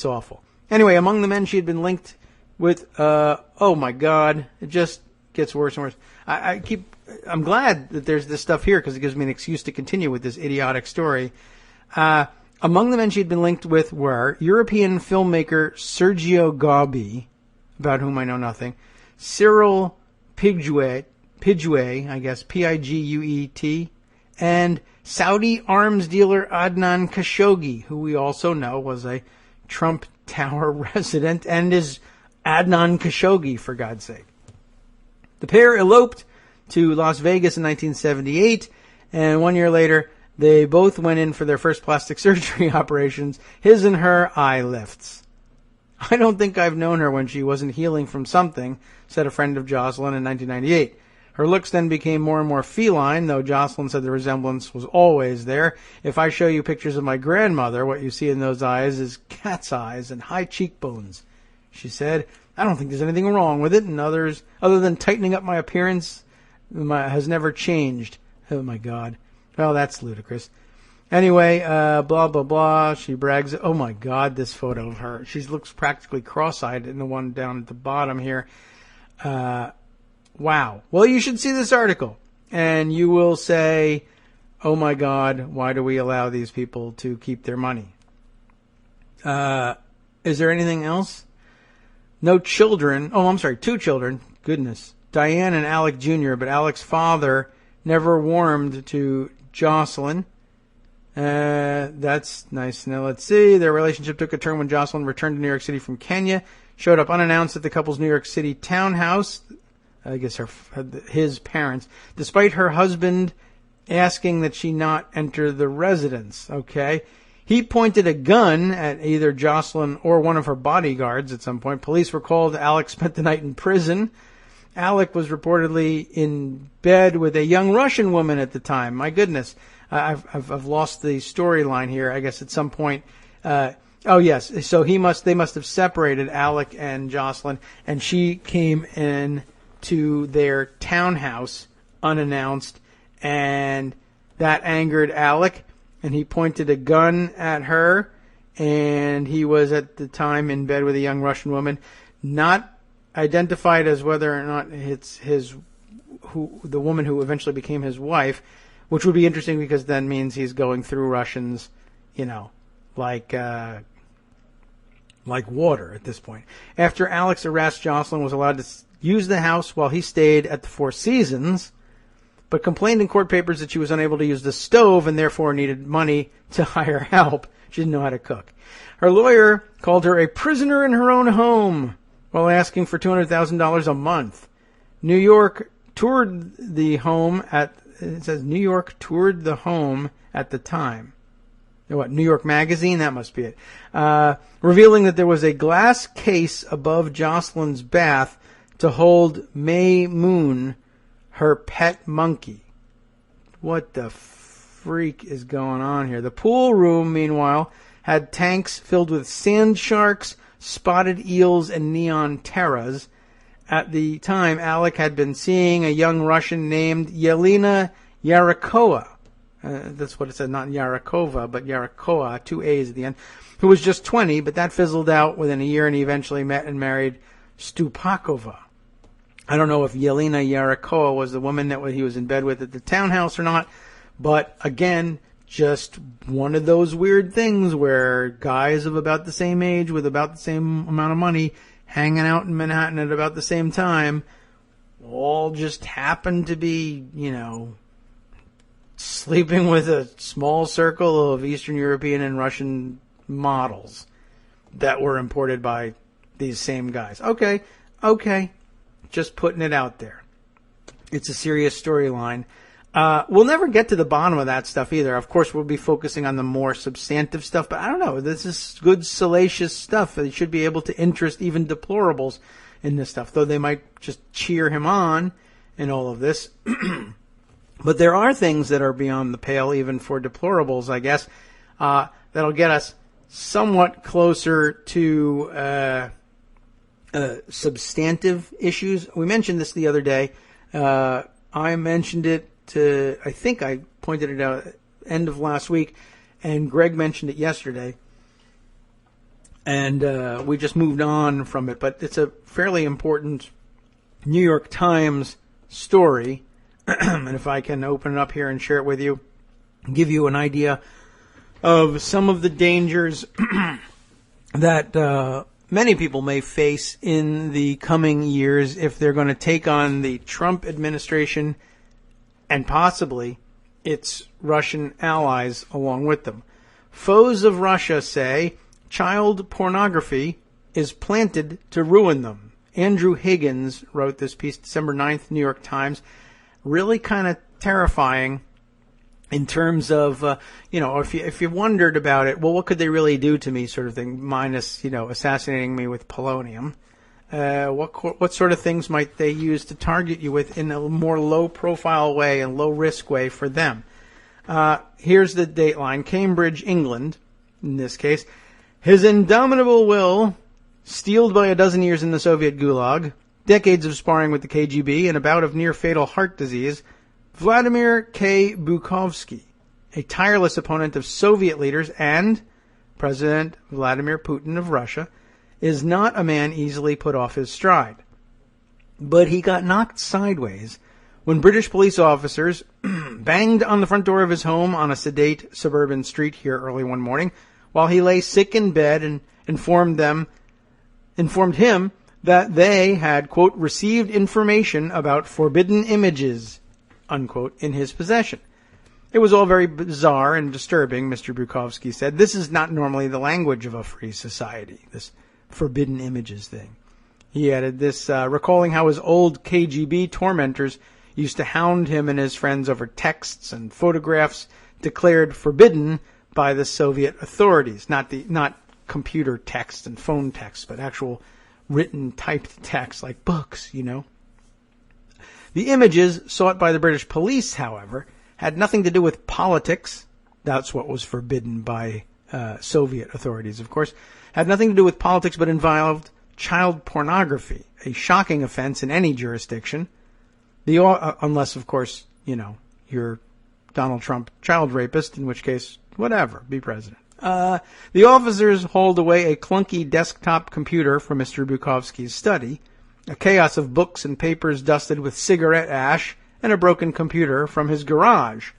awful. Anyway, among the men she had been linked with, oh my God, it just gets worse and worse. I'm glad that there's this stuff here because it gives me an excuse to continue with this idiotic story. Among the men she had been linked with were European filmmaker Sergio Gaubi, about whom I know nothing, Cyril Piguet, I guess, Piguet, and Saudi arms dealer Adnan Khashoggi, who we also know was a Trump Tower resident and is Adnan Khashoggi, for God's sake. The pair eloped to Las Vegas in 1978, and 1 year later, they both went in for their first plastic surgery operations, his and her eye lifts. I don't think I've known her when she wasn't healing from something, said a friend of Jocelyn in 1998. Her looks then became more and more feline, though Jocelyn said the resemblance was always there. If I show you pictures of my grandmother, what you see in those eyes is cat's eyes and high cheekbones, she said. I don't think there's anything wrong with it, and other than tightening up my appearance, has never changed. Oh my God. Well, that's ludicrous. Anyway, blah, blah, blah. She brags. Oh my God, this photo of her. She looks practically cross-eyed in the one down at the bottom here. Wow. Well, you should see this article, and you will say, oh my God, why do we allow these people to keep their money? Is there anything else? No children. Oh, I'm sorry, 2 children. Goodness. Diane and Alec Jr., but Alec's father never warmed to Jocelyn. That's nice. Now let's see. Their relationship took a turn when Jocelyn returned to New York City from Kenya, showed up unannounced at the couple's New York City townhouse. I guess his parents, despite her husband asking that she not enter the residence. Okay. He pointed a gun at either Jocelyn or one of her bodyguards at some point. Police were called. Alec spent the night in prison. Alec was reportedly in bed with a young Russian woman at the time. My goodness. I've lost the storyline here. I guess at some point, oh yes. So they must have separated, Alec and Jocelyn, and she came in to their townhouse unannounced, and that angered Alec, and he pointed a gun at her, and he was at the time in bed with a young Russian woman, not identified as whether or not it's the woman who eventually became his wife, which would be interesting because then means he's going through Russians, like water at this point. After Alec's arrest, Jocelyn was allowed to use the house while he stayed at the Four Seasons, but complained in court papers that she was unable to use the stove and therefore needed money to hire help. She didn't know how to cook. Her lawyer called her a prisoner in her own home while asking for $200,000 a month. New York toured the home at the time. What, New York Magazine? That must be it. Revealing that there was a glass case above Jocelyn's bath to hold May Moon, her pet monkey. What the freak is going on here? The pool room, meanwhile, had tanks filled with sand sharks, spotted eels, and neon terras. At the time, Alec had been seeing a young Russian named Yelena Yarakova. That's what it said, not Yarakova, but Yarakova, 2 A's at the end, who was just 20, but that fizzled out within a year, and he eventually met and married Stupakova. I don't know if Yelena Yarakova was the woman that he was in bed with at the townhouse or not, but again, just one of those weird things where guys of about the same age with about the same amount of money hanging out in Manhattan at about the same time all just happened to be, sleeping with a small circle of Eastern European and Russian models that were imported by these same guys. Okay. Just putting it out there. It's a serious storyline. We'll never get to the bottom of that stuff either. Of course, we'll be focusing on the more substantive stuff, but I don't know. This is good, salacious stuff. They should be able to interest even deplorables in this stuff, though they might just cheer him on in all of this. But there are things that are beyond the pale, even for deplorables, I guess, that'll get us somewhat closer to substantive issues. We mentioned this the other day. I mentioned it I think I pointed it out end of last week, and Greg mentioned it yesterday. And we just moved on from it, but it's a fairly important New York Times story. And if I can open it up here and share it with you, give you an idea of some of the dangers that many people may face in the coming years if they're going to take on the Trump administration and possibly its Russian allies along with them. Foes of Russia say child pornography is planted to ruin them. Andrew Higgins wrote this piece December 9th, New York Times. Really kind of terrifying in terms of, if you wondered about it, well, what could they really do to me sort of thing, minus, assassinating me with polonium. What sort of things might they use to target you with in a more low-profile way and low-risk way for them? Here's the dateline. Cambridge, England, in this case. His indomitable will, steeled by a dozen years in the Soviet Gulag, decades of sparring with the KGB, and a bout of near-fatal heart disease, Vladimir K. Bukovsky, a tireless opponent of Soviet leaders and President Vladimir Putin of Russia, is not a man easily put off his stride. But he got knocked sideways when British police officers banged on the front door of his home on a sedate suburban street here early one morning while he lay sick in bed and informed him that they had, quote, received information about forbidden images, unquote, in his possession. It was all very bizarre and disturbing, Mr. Bukovsky said. This is not normally the language of a free society, this forbidden images thing. He added this, recalling how his old KGB tormentors used to hound him and his friends over texts and photographs declared forbidden by the Soviet authorities. Not computer text and phone text, but actual written, typed text like books, The images sought by the British police, however, had nothing to do with politics. That's what was forbidden by Soviet authorities, of course. Had nothing to do with politics, but involved child pornography, a shocking offense in any jurisdiction. Unless, of course, you're Donald Trump, child rapist, in which case, whatever, be president. The officers hauled away a clunky desktop computer from Mr. Bukovsky's study, a chaos of books and papers dusted with cigarette ash, and a broken computer from his garage.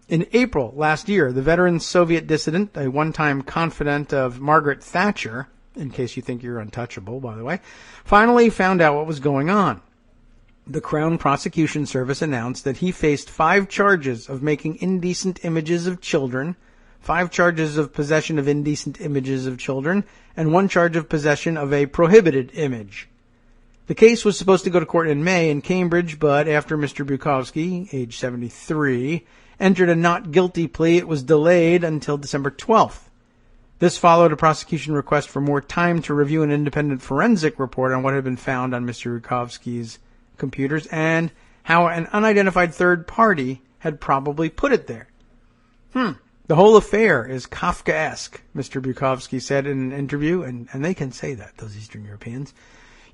In April last year, the veteran Soviet dissident, a one-time confidant of Margaret Thatcher, in case you think you're untouchable, by the way, finally found out what was going on. The Crown Prosecution Service announced that he faced 5 charges of making indecent images of children, 5 charges of possession of indecent images of children, and 1 charge of possession of a prohibited image. The case was supposed to go to court in May in Cambridge, but after Mr. Bukovsky, age 73, entered a not guilty plea, it was delayed until December 12th. This followed a prosecution request for more time to review an independent forensic report on what had been found on Mr. Bukovsky's computers and how an unidentified third party had probably put it there. The whole affair is Kafkaesque, Mr. Bukovsky said in an interview, and they can say that, those Eastern Europeans.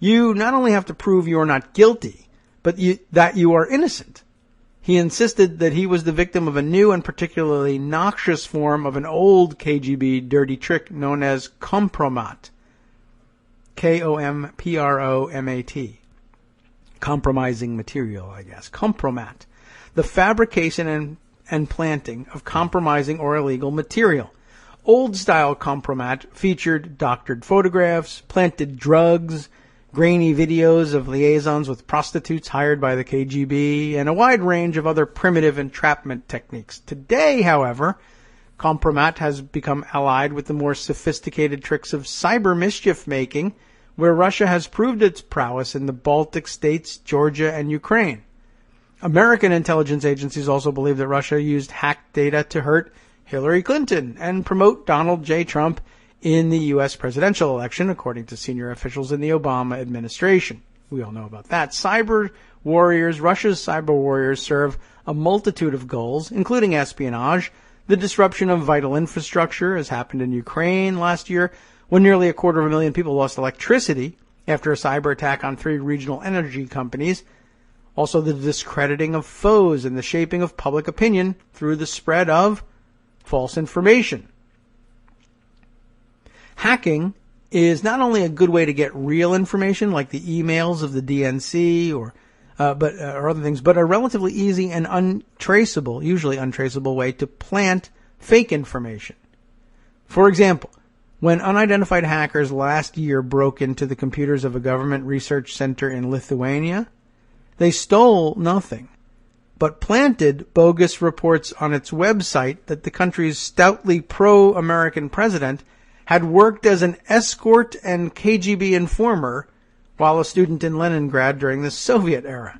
You not only have to prove you are not guilty, but that you are innocent. He insisted that he was the victim of a new and particularly noxious form of an old KGB dirty trick known as kompromat. Kompromat. Compromising material, I guess. Kompromat. The fabrication and planting of compromising or illegal material. Old-style kompromat featured doctored photographs, planted drugs, grainy videos of liaisons with prostitutes hired by the KGB, and a wide range of other primitive entrapment techniques. Today, however, kompromat has become allied with the more sophisticated tricks of cyber mischief making, where Russia has proved its prowess in the Baltic states, Georgia, and Ukraine. American intelligence agencies also believe that Russia used hacked data to hurt Hillary Clinton and promote Donald J. Trump in the U.S. presidential election, according to senior officials in the Obama administration. We all know about that. Russia's cyber warriors serve a multitude of goals, including espionage, The disruption of vital infrastructure has happened in Ukraine last year, when nearly 250,000 people lost electricity after a cyber attack on 3 regional energy companies. Also, the discrediting of foes and the shaping of public opinion through the spread of false information. Hacking is not only a good way to get real information, like the emails of the DNC or other things, but a relatively easy and usually untraceable way to plant fake information. For example, when unidentified hackers last year broke into the computers of a government research center in Lithuania, they stole nothing, but planted bogus reports on its website that the country's stoutly pro-American president had worked as an escort and KGB informer while a student in Leningrad during the Soviet era.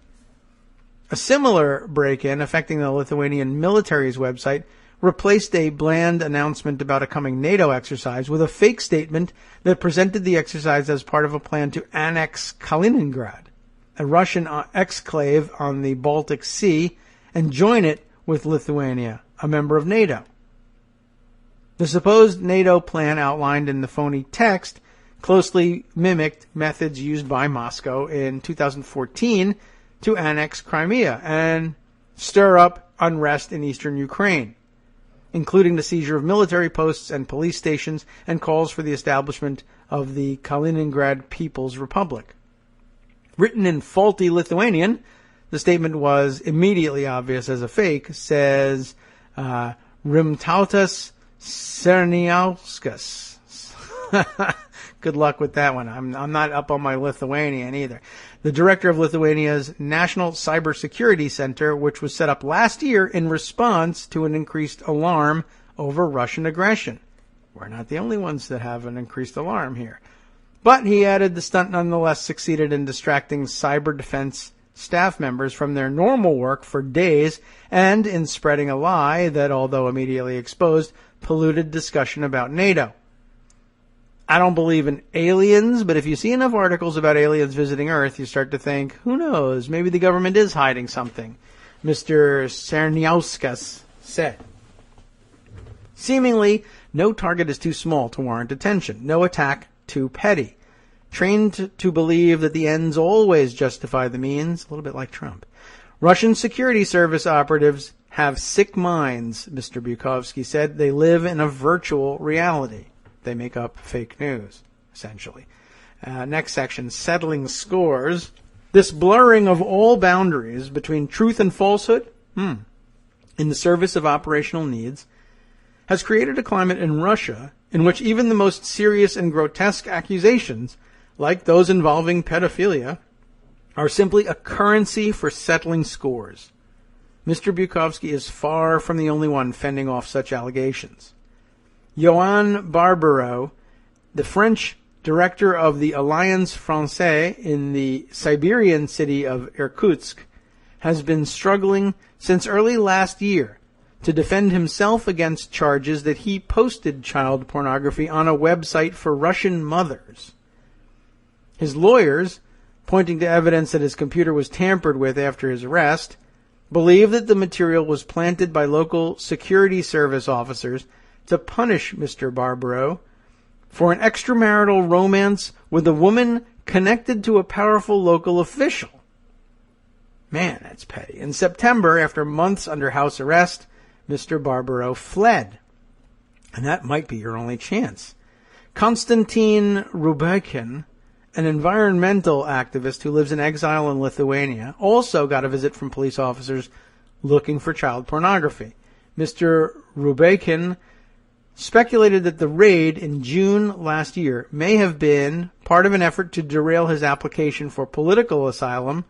A similar break-in affecting the Lithuanian military's website replaced a bland announcement about a coming NATO exercise with a fake statement that presented the exercise as part of a plan to annex Kaliningrad, a Russian exclave on the Baltic Sea, and join it with Lithuania, a member of NATO. The supposed NATO plan outlined in the phony text closely mimicked methods used by Moscow in 2014 to annex Crimea and stir up unrest in eastern Ukraine, including the seizure of military posts and police stations and calls for the establishment of the Kaliningrad People's Republic. Written in faulty Lithuanian, the statement was immediately obvious as a fake, says Rimtautas Cerniauskas. Good luck with that one. I'm not up on my Lithuanian either. The director of Lithuania's National Cybersecurity Center, which was set up last year in response to an increased alarm over Russian aggression. We're not the only ones that have an increased alarm here. But he added the stunt nonetheless succeeded in distracting cyber defense staff members from their normal work for days and in spreading a lie that, although immediately exposed, polluted discussion about NATO. I don't believe in aliens, but if you see enough articles about aliens visiting Earth, you start to think, who knows, maybe the government is hiding something, Mr. Cerniauskas said. Seemingly, no target is too small to warrant attention, no attack too petty. Trained to believe that the ends always justify the means, a little bit like Trump. Russian security service operatives have sick minds, Mr. Bukovsky said. They live in a virtual reality. They make up fake news, essentially. Next section, settling scores. This blurring of all boundaries between truth and falsehood, in the service of operational needs, has created a climate in Russia in which even the most serious and grotesque accusations, like those involving pedophilia, are simply a currency for settling scores. Mr. Bukovsky is far from the only one fending off such allegations. Yoann Barbaro, the French director of the Alliance Française in the Siberian city of Irkutsk, has been struggling since early last year to defend himself against charges that he posted child pornography on a website for Russian mothers. His lawyers, pointing to evidence that his computer was tampered with after his arrest, believe that the material was planted by local security service officers to punish Mr. Barbaro for an extramarital romance with a woman connected to a powerful local official. Man, that's petty. In September, after months under house arrest, Mr. Barbaro fled. And that might be your only chance. Konstantin Rubekin, an environmental activist who lives in exile in Lithuania, also got a visit from police officers looking for child pornography. Mr. Rubekin speculated that the raid in June last year may have been part of an effort to derail his application for political asylum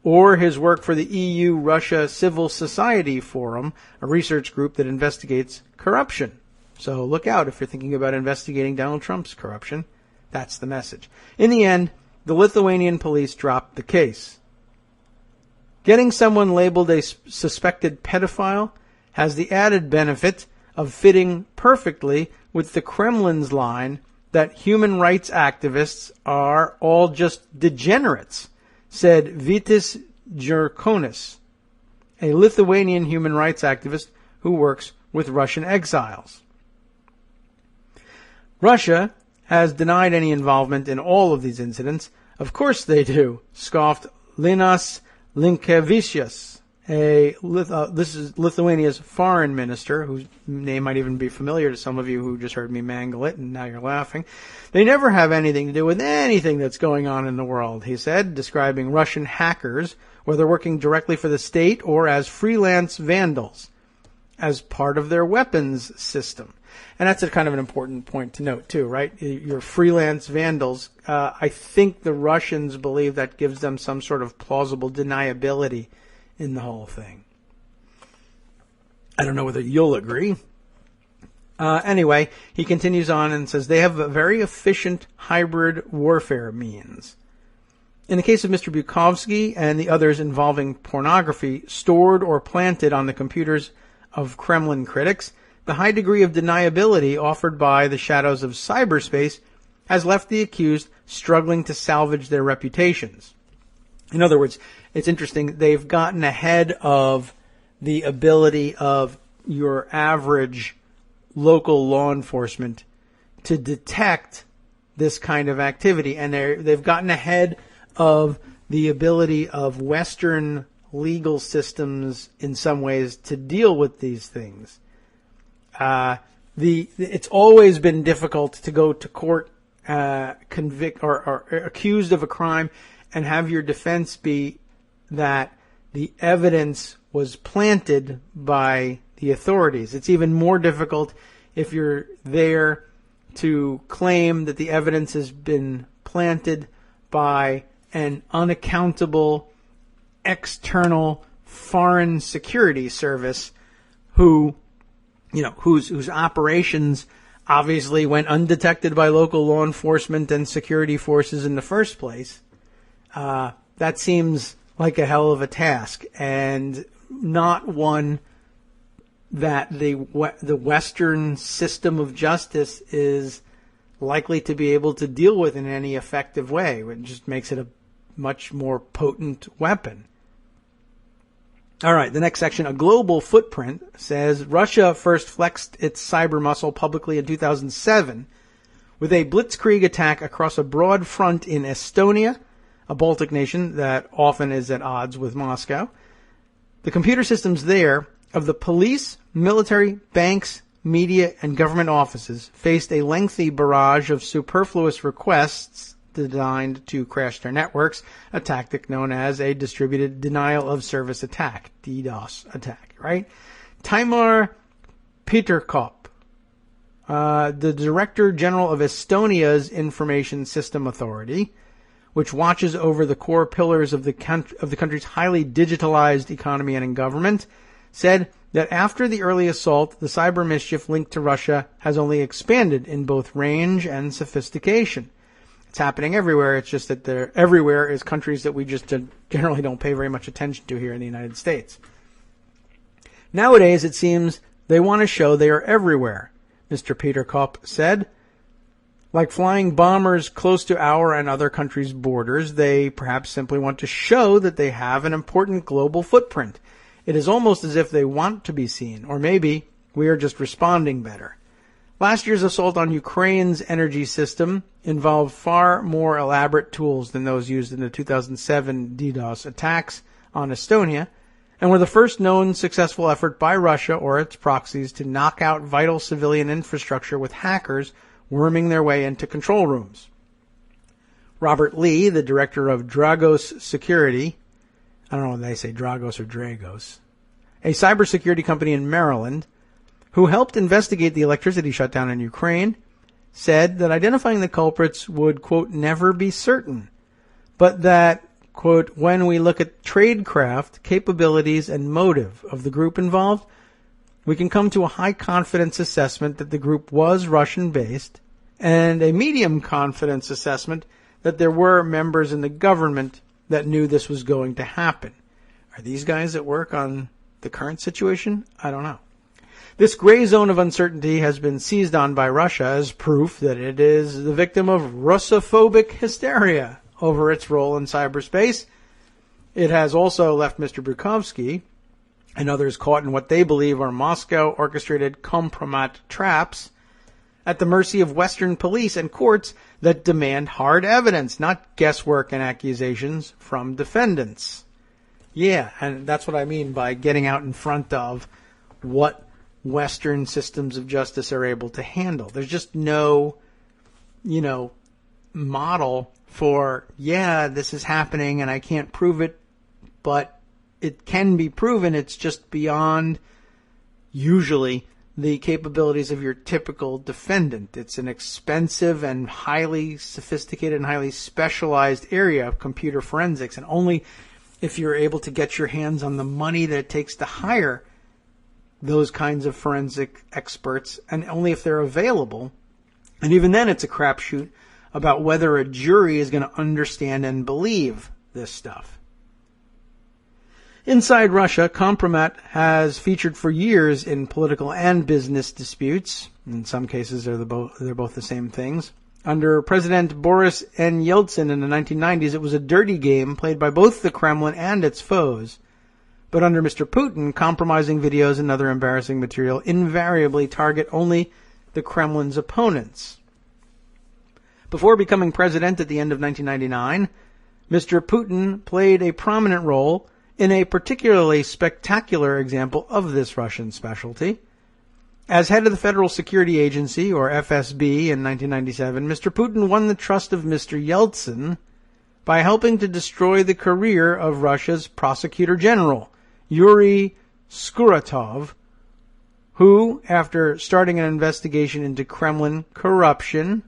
or his work for the EU-Russia Civil Society Forum, a research group that investigates corruption. So look out if you're thinking about investigating Donald Trump's corruption. That's the message. In the end, the Lithuanian police dropped the case. Getting someone labeled a suspected pedophile has the added benefit of fitting perfectly with the Kremlin's line that human rights activists are all just degenerates, said Vytis Jurkonis, a Lithuanian human rights activist who works with Russian exiles. Russia has denied any involvement in all of these incidents. Of course they do, scoffed Linas Linkevičius, this is Lithuania's foreign minister, whose name might even be familiar to some of you who just heard me mangle it, and now you're laughing. They never have anything to do with anything that's going on in the world, he said, describing Russian hackers, whether working directly for the state or as freelance vandals, as part of their weapons system. And that's a kind of an important point to note, too, right? Your freelance vandals, I think the Russians believe that gives them some sort of plausible deniability in the whole thing. I don't know whether you'll agree. Anyway, he continues on and says they have a very efficient hybrid warfare means. In the case of Mr. Bukovsky and the others involving pornography stored or planted on the computers of Kremlin critics, the high degree of deniability offered by the shadows of cyberspace has left the accused struggling to salvage their reputations. In other words, it's interesting, they've gotten ahead of the ability of your average local law enforcement to detect this kind of activity, and they've gotten ahead of the ability of Western legal systems in some ways to deal with these things. It's always been difficult to go to court, convict or accused of a crime, and have your defense be that the evidence was planted by the authorities. It's even more difficult if you're there to claim that the evidence has been planted by an unaccountable external foreign security service whose operations obviously went undetected by local law enforcement and security forces in the first place. That seems like a hell of a task, and not one that the Western system of justice is likely to be able to deal with in any effective way. It just makes it a much more potent weapon. All right, the next section, a global footprint, says Russia first flexed its cyber muscle publicly in 2007 with a blitzkrieg attack across a broad front in Estonia, a Baltic nation that often is at odds with Moscow. The computer systems there of the police, military, banks, media, and government offices faced a lengthy barrage of superfluous requests designed to crash their networks, a tactic known as a distributed denial of service attack, DDoS attack, right? Taimur Peterkop, the Director General of Estonia's Information System Authority, which watches over the core pillars of the country's highly digitalized economy and government, said that after the early assault, the cyber mischief linked to Russia has only expanded in both range and sophistication. It's happening everywhere. It's just that everywhere is countries that we just generally don't pay very much attention to here in the United States. Nowadays, it seems they want to show they are everywhere, Mr. Peter Kopp said. Like flying bombers close to our and other countries' borders, they perhaps simply want to show that they have an important global footprint. It is almost as if they want to be seen, or maybe we are just responding better. Last year's assault on Ukraine's energy system involved far more elaborate tools than those used in the 2007 DDoS attacks on Estonia, and were the first known successful effort by Russia or its proxies to knock out vital civilian infrastructure with hackers worming their way into control rooms. Robert Lee, the director of Dragos Security, I don't know whether they say Dragos or Dragos, a cybersecurity company in Maryland, who helped investigate the electricity shutdown in Ukraine, said that identifying the culprits would, quote, never be certain, but that, quote, when we look at tradecraft, capabilities, and motive of the group involved, we can come to a high confidence assessment that the group was Russian-based, and a medium confidence assessment that there were members in the government that knew this was going to happen. Are these guys at work on the current situation? I don't know. This gray zone of uncertainty has been seized on by Russia as proof that it is the victim of Russophobic hysteria over its role in cyberspace. It has also left Mr. Bukovsky and others caught in what they believe are Moscow-orchestrated compromat traps at the mercy of Western police and courts that demand hard evidence, not guesswork and accusations from defendants. Yeah, and that's what I mean by getting out in front of what Western systems of justice are able to handle. There's just no, model for, this is happening and I can't prove it, but it can be proven. It's just beyond, usually, the capabilities of your typical defendant. It's an expensive and highly sophisticated and highly specialized area of computer forensics, and only if you're able to get your hands on the money that it takes to hire those kinds of forensic experts, and only if they're available. And even then, it's a crapshoot about whether a jury is going to understand and believe this stuff. Inside Russia, compromat has featured for years in political and business disputes. In some cases, they're both the same things. Under President Boris N. Yeltsin in the 1990s, it was a dirty game played by both the Kremlin and its foes. But under Mr. Putin, compromising videos and other embarrassing material invariably target only the Kremlin's opponents. Before becoming president at the end of 1999, Mr. Putin played a prominent role in a particularly spectacular example of this Russian specialty. As head of the Federal Security Agency, or FSB, in 1997, Mr. Putin won the trust of Mr. Yeltsin by helping to destroy the career of Russia's Prosecutor General, Yuri Skuratov, who, after starting an investigation into Kremlin corruption,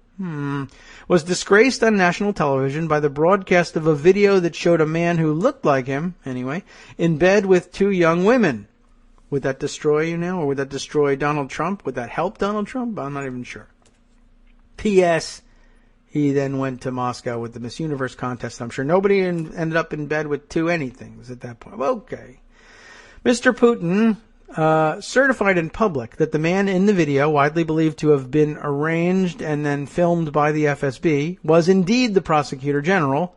was disgraced on national television by the broadcast of a video that showed a man who looked like him, anyway, in bed with two young women. Would that destroy you now, or would that destroy Donald Trump? Would that help Donald Trump? I'm not even sure. P.S. He then went to Moscow with the Miss Universe contest. I'm sure nobody ended up in bed with two anythings at that point. Okay. Mr. Putin certified in public that the man in the video, widely believed to have been arranged and then filmed by the FSB, was indeed the Prosecutor General.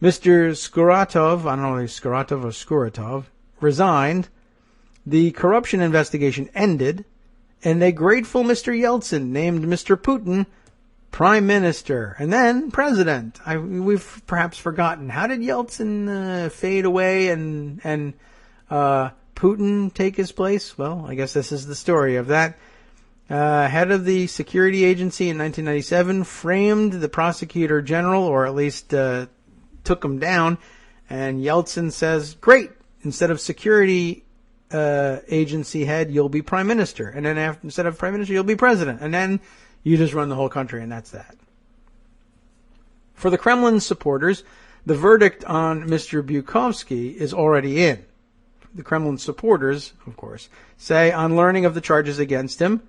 Mr. Skuratov, I don't know if it's Skuratov or Skuratov, resigned. The corruption investigation ended, and a grateful Mr. Yeltsin named Mr. Putin Prime Minister and then President. We've perhaps forgotten. How did Yeltsin fade away and Putin take his place? Well, I guess this is the story of that. Head of the security agency in 1997 framed the Prosecutor General, or at least took him down, and Yeltsin says, great, instead of security agency head, you'll be Prime Minister, and then instead of Prime Minister, you'll be President, and then you just run the whole country, and that's that. For the Kremlin supporters, the verdict on Mr. Bukovsky is already in. The Kremlin supporters, of course, say on learning of the charges against him,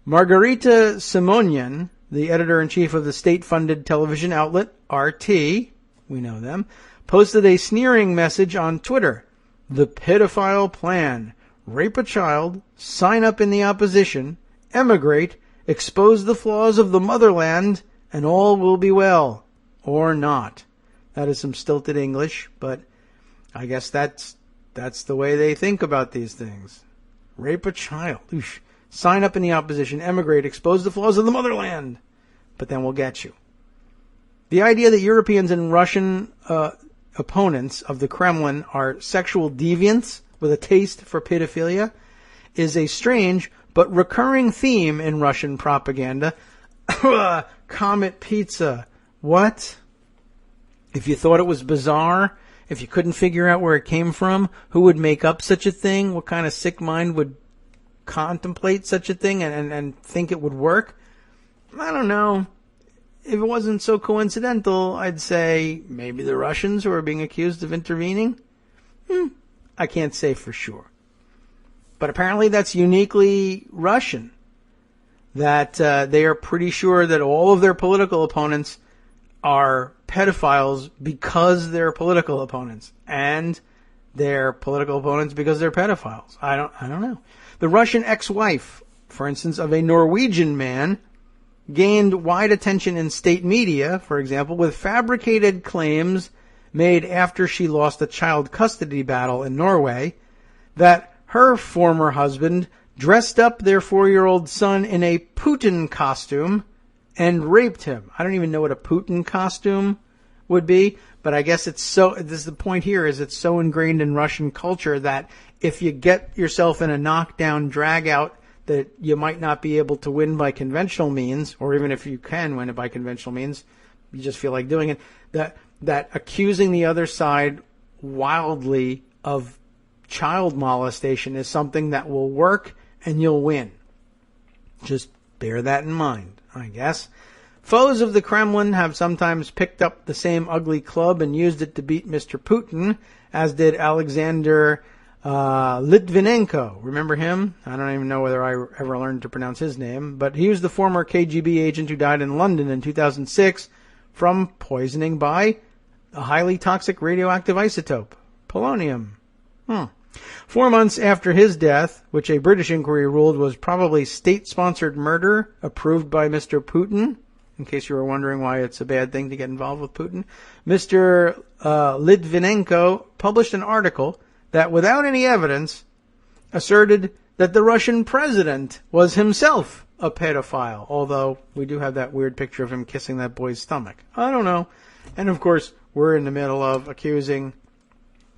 Margarita Simonyan, the editor-in-chief of the state-funded television outlet RT, we know them, posted a sneering message on Twitter. The pedophile plan. Rape a child, sign up in the opposition, emigrate, expose the flaws of the motherland, and all will be well. Or not. That is some stilted English, but I guess that's the way they think about these things. Rape a child. Oosh. Sign up in the opposition, emigrate, expose the flaws of the motherland. But then we'll get you. The idea that Europeans and Russian opponents of the Kremlin are sexual deviants with a taste for pedophilia is a strange but recurring theme in Russian propaganda. Comet pizza. What? If you thought it was bizarre, if you couldn't figure out where it came from, who would make up such a thing? What kind of sick mind would contemplate such a thing and think it would work? I don't know. If it wasn't so coincidental, I'd say maybe the Russians who are being accused of intervening. I can't say for sure. But apparently that's uniquely Russian. That they are pretty sure that all of their political opponents are pedophiles because they're political opponents. And they're political opponents because they're pedophiles. I don't know. The Russian ex-wife, for instance, of a Norwegian man gained wide attention in state media, for example, with fabricated claims made after she lost a child custody battle in Norway that her former husband dressed up their 4-year-old son in a Putin costume and raped him. I don't even know what a Putin costume would be, but I guess this is the point here, is it's so ingrained in Russian culture that if you get yourself in a knockdown, drag out, that you might not be able to win by conventional means, or even if you can win it by conventional means, you just feel like doing it, that accusing the other side wildly of child molestation is something that will work and you'll win. Just bear that in mind, I guess. Foes of the Kremlin have sometimes picked up the same ugly club and used it to beat Mr. Putin, as did Alexander Litvinenko. Remember him? I don't even know whether I ever learned to pronounce his name, but he was the former KGB agent who died in London in 2006 from poisoning by a highly toxic radioactive isotope, polonium. 4 months after his death, which a British inquiry ruled was probably state-sponsored murder approved by Mr. Putin, in case you were wondering why it's a bad thing to get involved with Putin, Mr. Litvinenko published an article that, without any evidence, asserted that the Russian president was himself a pedophile, although we do have that weird picture of him kissing that boy's stomach. I don't know. And, of course, we're in the middle of accusing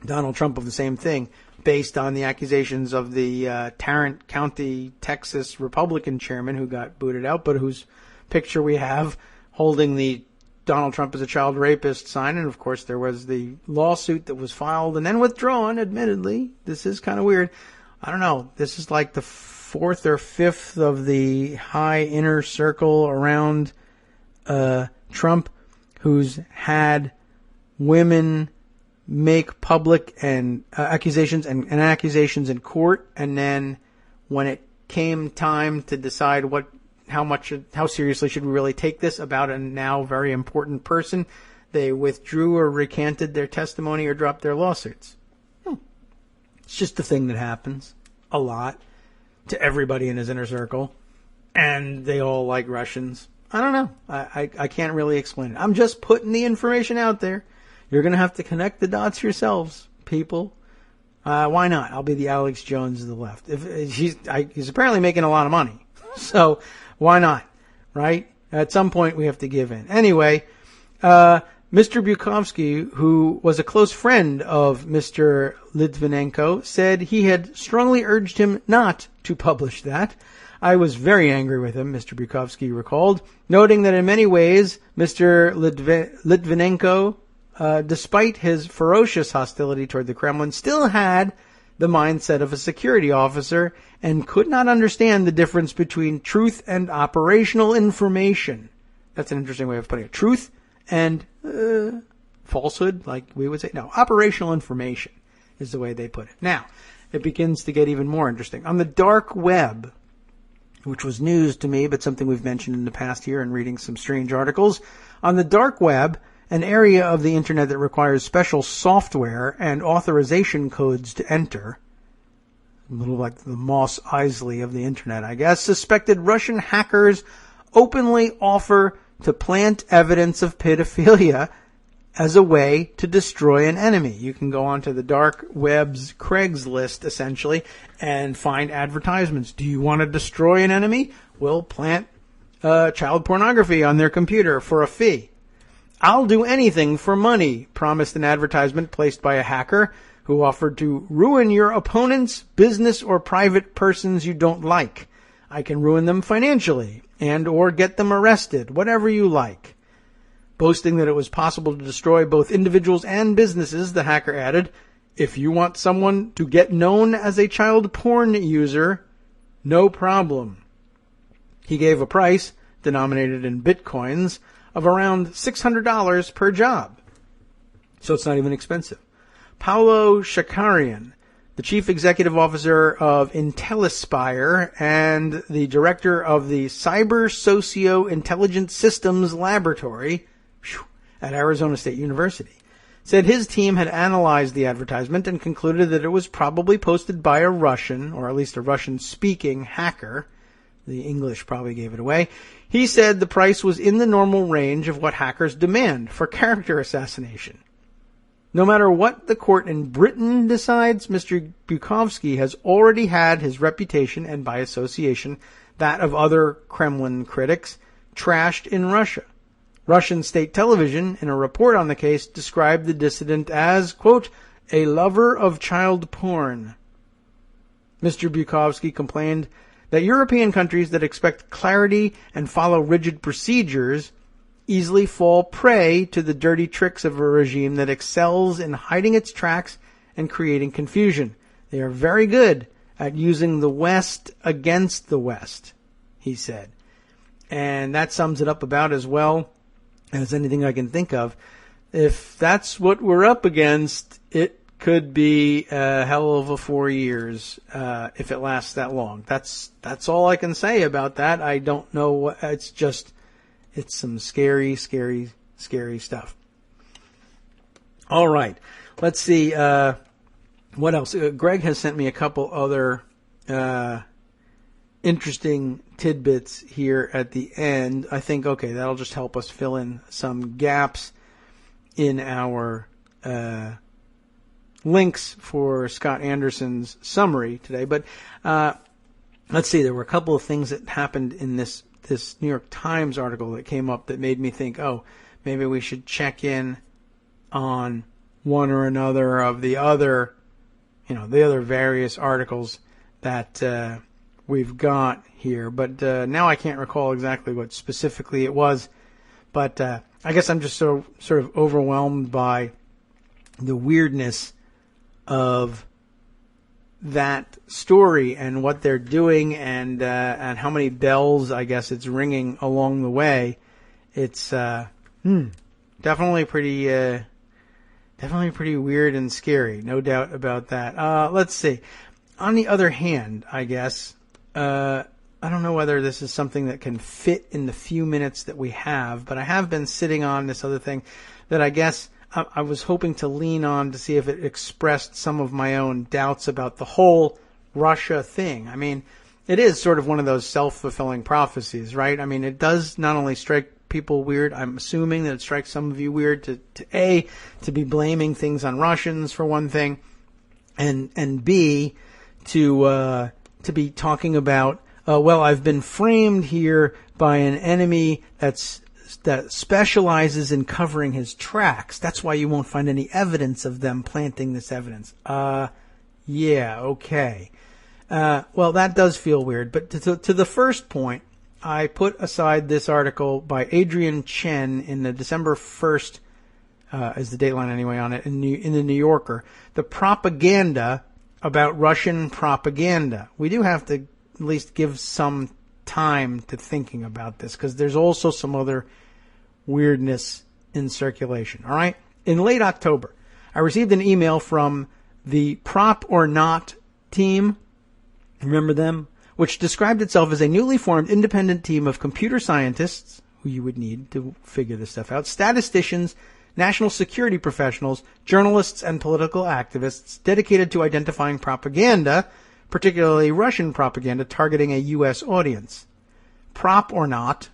Donald Trump of the same thing, based on the accusations of the Tarrant County, Texas Republican chairman who got booted out, but whose picture we have holding the Donald Trump is a child rapist sign. And, of course, there was the lawsuit that was filed and then withdrawn, admittedly. This is kind of weird. I don't know. This is like the fourth or fifth of the high inner circle around Trump who's had women make public and accusations and accusations in court, and then when it came time to decide how seriously should we really take this about a now very important person, they withdrew or recanted their testimony or dropped their lawsuits. It's just a thing that happens a lot to everybody in his inner circle, and they all like Russians. I don't know. I can't really explain it. I'm just putting the information out there. You're going to have to connect the dots yourselves, people. Why not? I'll be the Alex Jones of the left. He's apparently making a lot of money. So why not? Right? At some point we have to give in. Anyway, Mr. Bukovsky, who was a close friend of Mr. Litvinenko, said he had strongly urged him not to publish that. I was very angry with him, Mr. Bukovsky recalled, noting that in many ways Mr. Litvinenko, despite his ferocious hostility toward the Kremlin, still had the mindset of a security officer and could not understand the difference between truth and operational information. That's an interesting way of putting it. Truth and falsehood, like we would say. No, operational information is the way they put it. Now, it begins to get even more interesting. On the dark web, which was news to me, but something we've mentioned in the past year in reading some strange articles, on the dark web, an area of the internet that requires special software and authorization codes to enter, a little like the Moss Isley of the internet, I guess, suspected Russian hackers openly offer to plant evidence of pedophilia as a way to destroy an enemy. You can go onto the dark web's Craigslist, essentially, and find advertisements. Do you want to destroy an enemy? We'll plant child pornography on their computer for a fee. I'll do anything for money, promised an advertisement placed by a hacker who offered to ruin your opponent's business or private persons you don't like. I can ruin them financially and or get them arrested, whatever you like. Boasting that it was possible to destroy both individuals and businesses, the hacker added, if you want someone to get known as a child porn user, no problem. He gave a price, denominated in bitcoins, of around $600 per job. So it's not even expensive. Paolo Shakarian, the chief executive officer of IntelliSpire and the director of the Cyber Socio-Intelligence Systems Laboratory at Arizona State University, said his team had analyzed the advertisement and concluded that it was probably posted by a Russian, or at least a Russian-speaking hacker. The English probably gave it away. He said the price was in the normal range of what hackers demand for character assassination. No matter what the court in Britain decides, Mr. Bukovsky has already had his reputation, and by association, that of other Kremlin critics, trashed in Russia. Russian state television, in a report on the case, described the dissident as, quote, a lover of child porn. Mr. Bukovsky complained that European countries that expect clarity and follow rigid procedures easily fall prey to the dirty tricks of a regime that excels in hiding its tracks and creating confusion. They are very good at using the West against the West, he said. And that sums it up about as well as anything I can think of. If that's what we're up against, it could be a hell of a 4 years if it lasts that long. That's all I can say about that. I don't know what, it's some scary, scary, scary stuff. All right. Let's see. What else? Greg has sent me a couple other interesting tidbits here at the end. I think, okay, that'll just help us fill in some gaps in our links for Scott Anderson's summary today. But let's see. There were a couple of things that happened in this New York Times article that came up that made me think, oh, maybe we should check in on one or another of the other, the other various articles that we've got here. But now I can't recall exactly what specifically it was. But I guess I'm just so sort of overwhelmed by the weirdness of that story and what they're doing and how many bells I guess it's ringing along the way. It's definitely pretty weird and scary, no doubt about that. Let's see. On the other hand, I guess I don't know whether this is something that can fit in the few minutes that we have, but I have been sitting on this other thing that I guess I was hoping to lean on to see if it expressed some of my own doubts about the whole Russia thing. I mean, it is sort of one of those self-fulfilling prophecies, right? I mean, it does not only strike people weird, I'm assuming that it strikes some of you weird to be blaming things on Russians for one thing, and B, to be talking about, well, I've been framed here by an enemy that specializes in covering his tracks. That's why you won't find any evidence of them planting this evidence. Yeah, okay. Well, that does feel weird. But to the first point, I put aside this article by Adrian Chen in the December 1st, is the dateline anyway on it, in the New Yorker. The propaganda about Russian propaganda. We do have to at least give some time to thinking about this, because there's also some other weirdness in circulation. All right. In late October, I received an email from the Prop or Not team. Remember them? Which described itself as a newly formed independent team of computer scientists, who you would need to figure this stuff out, statisticians, national security professionals, journalists, and political activists dedicated to identifying propaganda, particularly Russian propaganda targeting a U.S. audience. Prop or Not,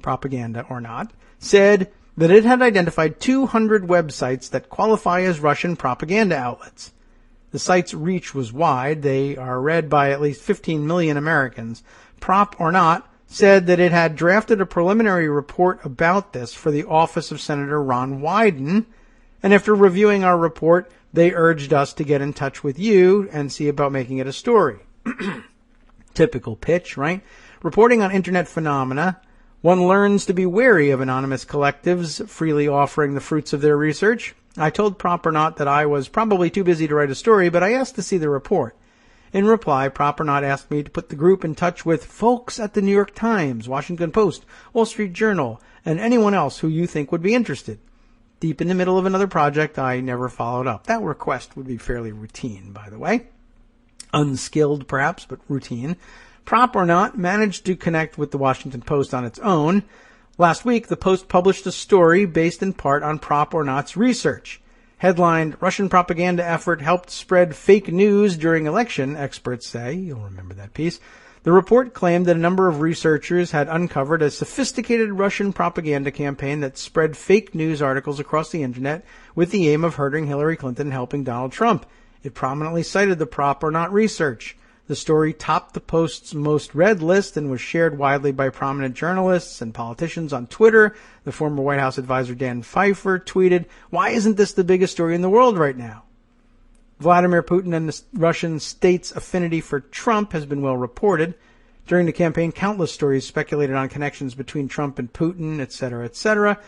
propaganda or not, said that it had identified 200 websites that qualify as Russian propaganda outlets. The site's reach was wide. They are read by at least 15 million Americans. Prop or Not said that it had drafted a preliminary report about this for the office of Senator Ron Wyden, and after reviewing our report, they urged us to get in touch with you and see about making it a story. Typical pitch, right? Reporting on internet phenomena, one learns to be wary of anonymous collectives freely offering the fruits of their research. I told Prop or Not that I was probably too busy to write a story, but I asked to see the report. In reply, Prop or Not asked me to put the group in touch with folks at the New York Times, Washington Post, Wall Street Journal, and anyone else who you think would be interested. Deep in the middle of another project, I never followed up. That request would be fairly routine, by the way. Unskilled, perhaps, but routine. Prop or Not managed to connect with the Washington Post on its own. Last week, the Post published a story based in part on Prop or Not's research. Headlined, Russian propaganda effort helped spread fake news during election, experts say. You'll remember that piece. The report claimed that a number of researchers had uncovered a sophisticated Russian propaganda campaign that spread fake news articles across the internet with the aim of hurting Hillary Clinton and helping Donald Trump. It prominently cited the prop or not research. The story topped the Post's most read list and was shared widely by prominent journalists and politicians on Twitter. The former White House advisor Dan Pfeiffer tweeted, "Why isn't this the biggest story in the world right now?" Vladimir Putin and the Russian state's affinity for Trump has been well reported. During the campaign, countless stories speculated on connections between Trump and Putin, etc., etc.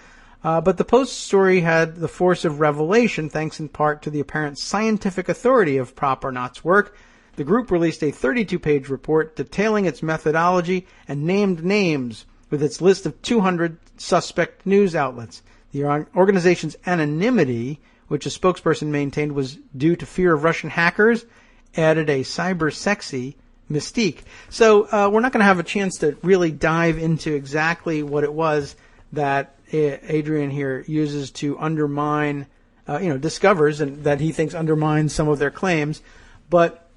But the Post story had the force of revelation thanks in part to the apparent scientific authority of Prop or Not's work. The group released a 32-page report detailing its methodology and named names with its list of 200 suspect news outlets. The organization's anonymity, which a spokesperson maintained was due to fear of Russian hackers, added a cyber-sexy mystique. So we're not going to have a chance to really dive into exactly what it was that Adrian here uses to undermine, discovers and that he thinks undermines some of their claims. But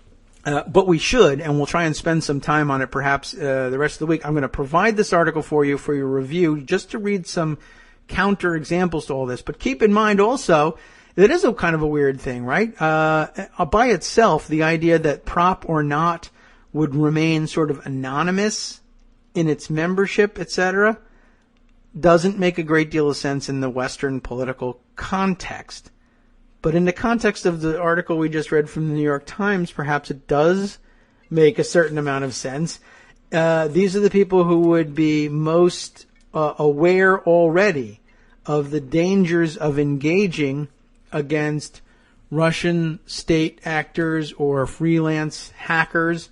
we should, and we'll try and spend some time on it perhaps the rest of the week. I'm going to provide this article for you for your review just to read some counter examples to all this. But keep in mind also, it is a kind of a weird thing, right? By itself, the idea that Prop or Not would remain sort of anonymous in its membership, etc., doesn't make a great deal of sense in the Western political context. But in the context of the article we just read from the New York Times, perhaps it does make a certain amount of sense. These are the people who would be most aware already of the dangers of engaging against Russian state actors or freelance hackers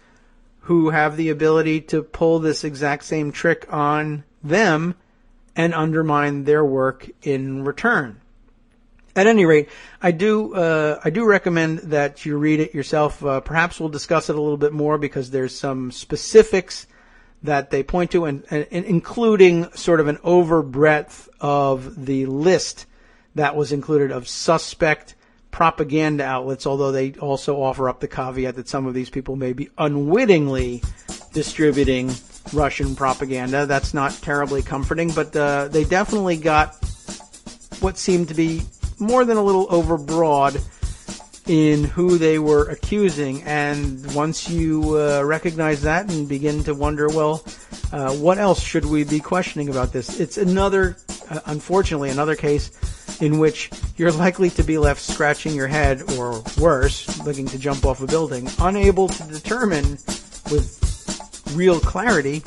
who have the ability to pull this exact same trick on them and undermine their work in return. At any rate, I do recommend that you read it yourself. Perhaps we'll discuss it a little bit more because there's some specifics that they point to, and including sort of an overbreadth of the list that was included of suspect propaganda outlets, although they also offer up the caveat that some of these people may be unwittingly distributing Russian propaganda. That's not terribly comforting, but they definitely got what seemed to be more than a little overbroad in who they were accusing. And once you recognize that and begin to wonder, well, what else should we be questioning about this? It's unfortunately, another case in which you're likely to be left scratching your head, or worse, looking to jump off a building, unable to determine with real clarity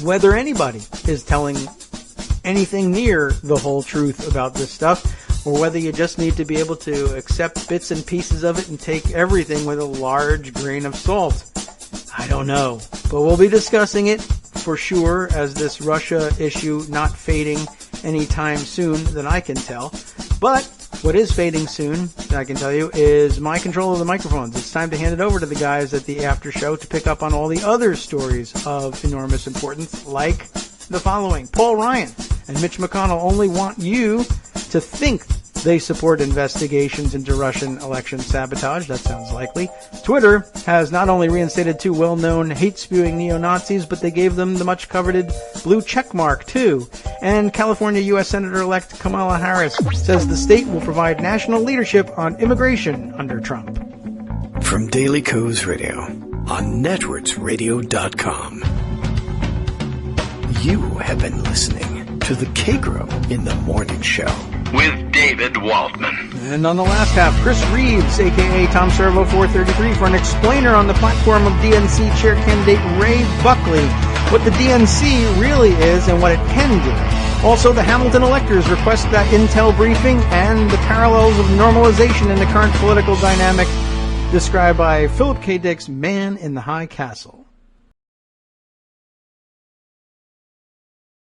whether anybody is telling anything near the whole truth about this stuff, or whether you just need to be able to accept bits and pieces of it and take everything with a large grain of salt. I don't know. But we'll be discussing it for sure, as this Russia issue not fading anytime soon that I can tell. But what is fading soon, I can tell you, is my control of the microphones. It's time to hand it over to the guys at the after show to pick up on all the other stories of enormous importance, like the following. Paul Ryan and Mitch McConnell only want you to think they support investigations into Russian election sabotage. That sounds likely. Twitter has not only reinstated two well-known hate-spewing neo-Nazis, but they gave them the much-coveted blue checkmark, too. And California U.S. Senator-elect Kamala Harris says the state will provide national leadership on immigration under Trump. From Daily Kos Radio on networksradio.com. You have been listening to the Kagro in the Morning Show with David Waldman. And on the last half, Chris Reeves, a.k.a. Tom Servo 433, for an explainer on the platform of DNC chair candidate Ray Buckley, what the DNC really is and what it can do. Also, the Hamilton electors request that intel briefing and the parallels of normalization in the current political dynamic described by Philip K. Dick's Man in the High Castle.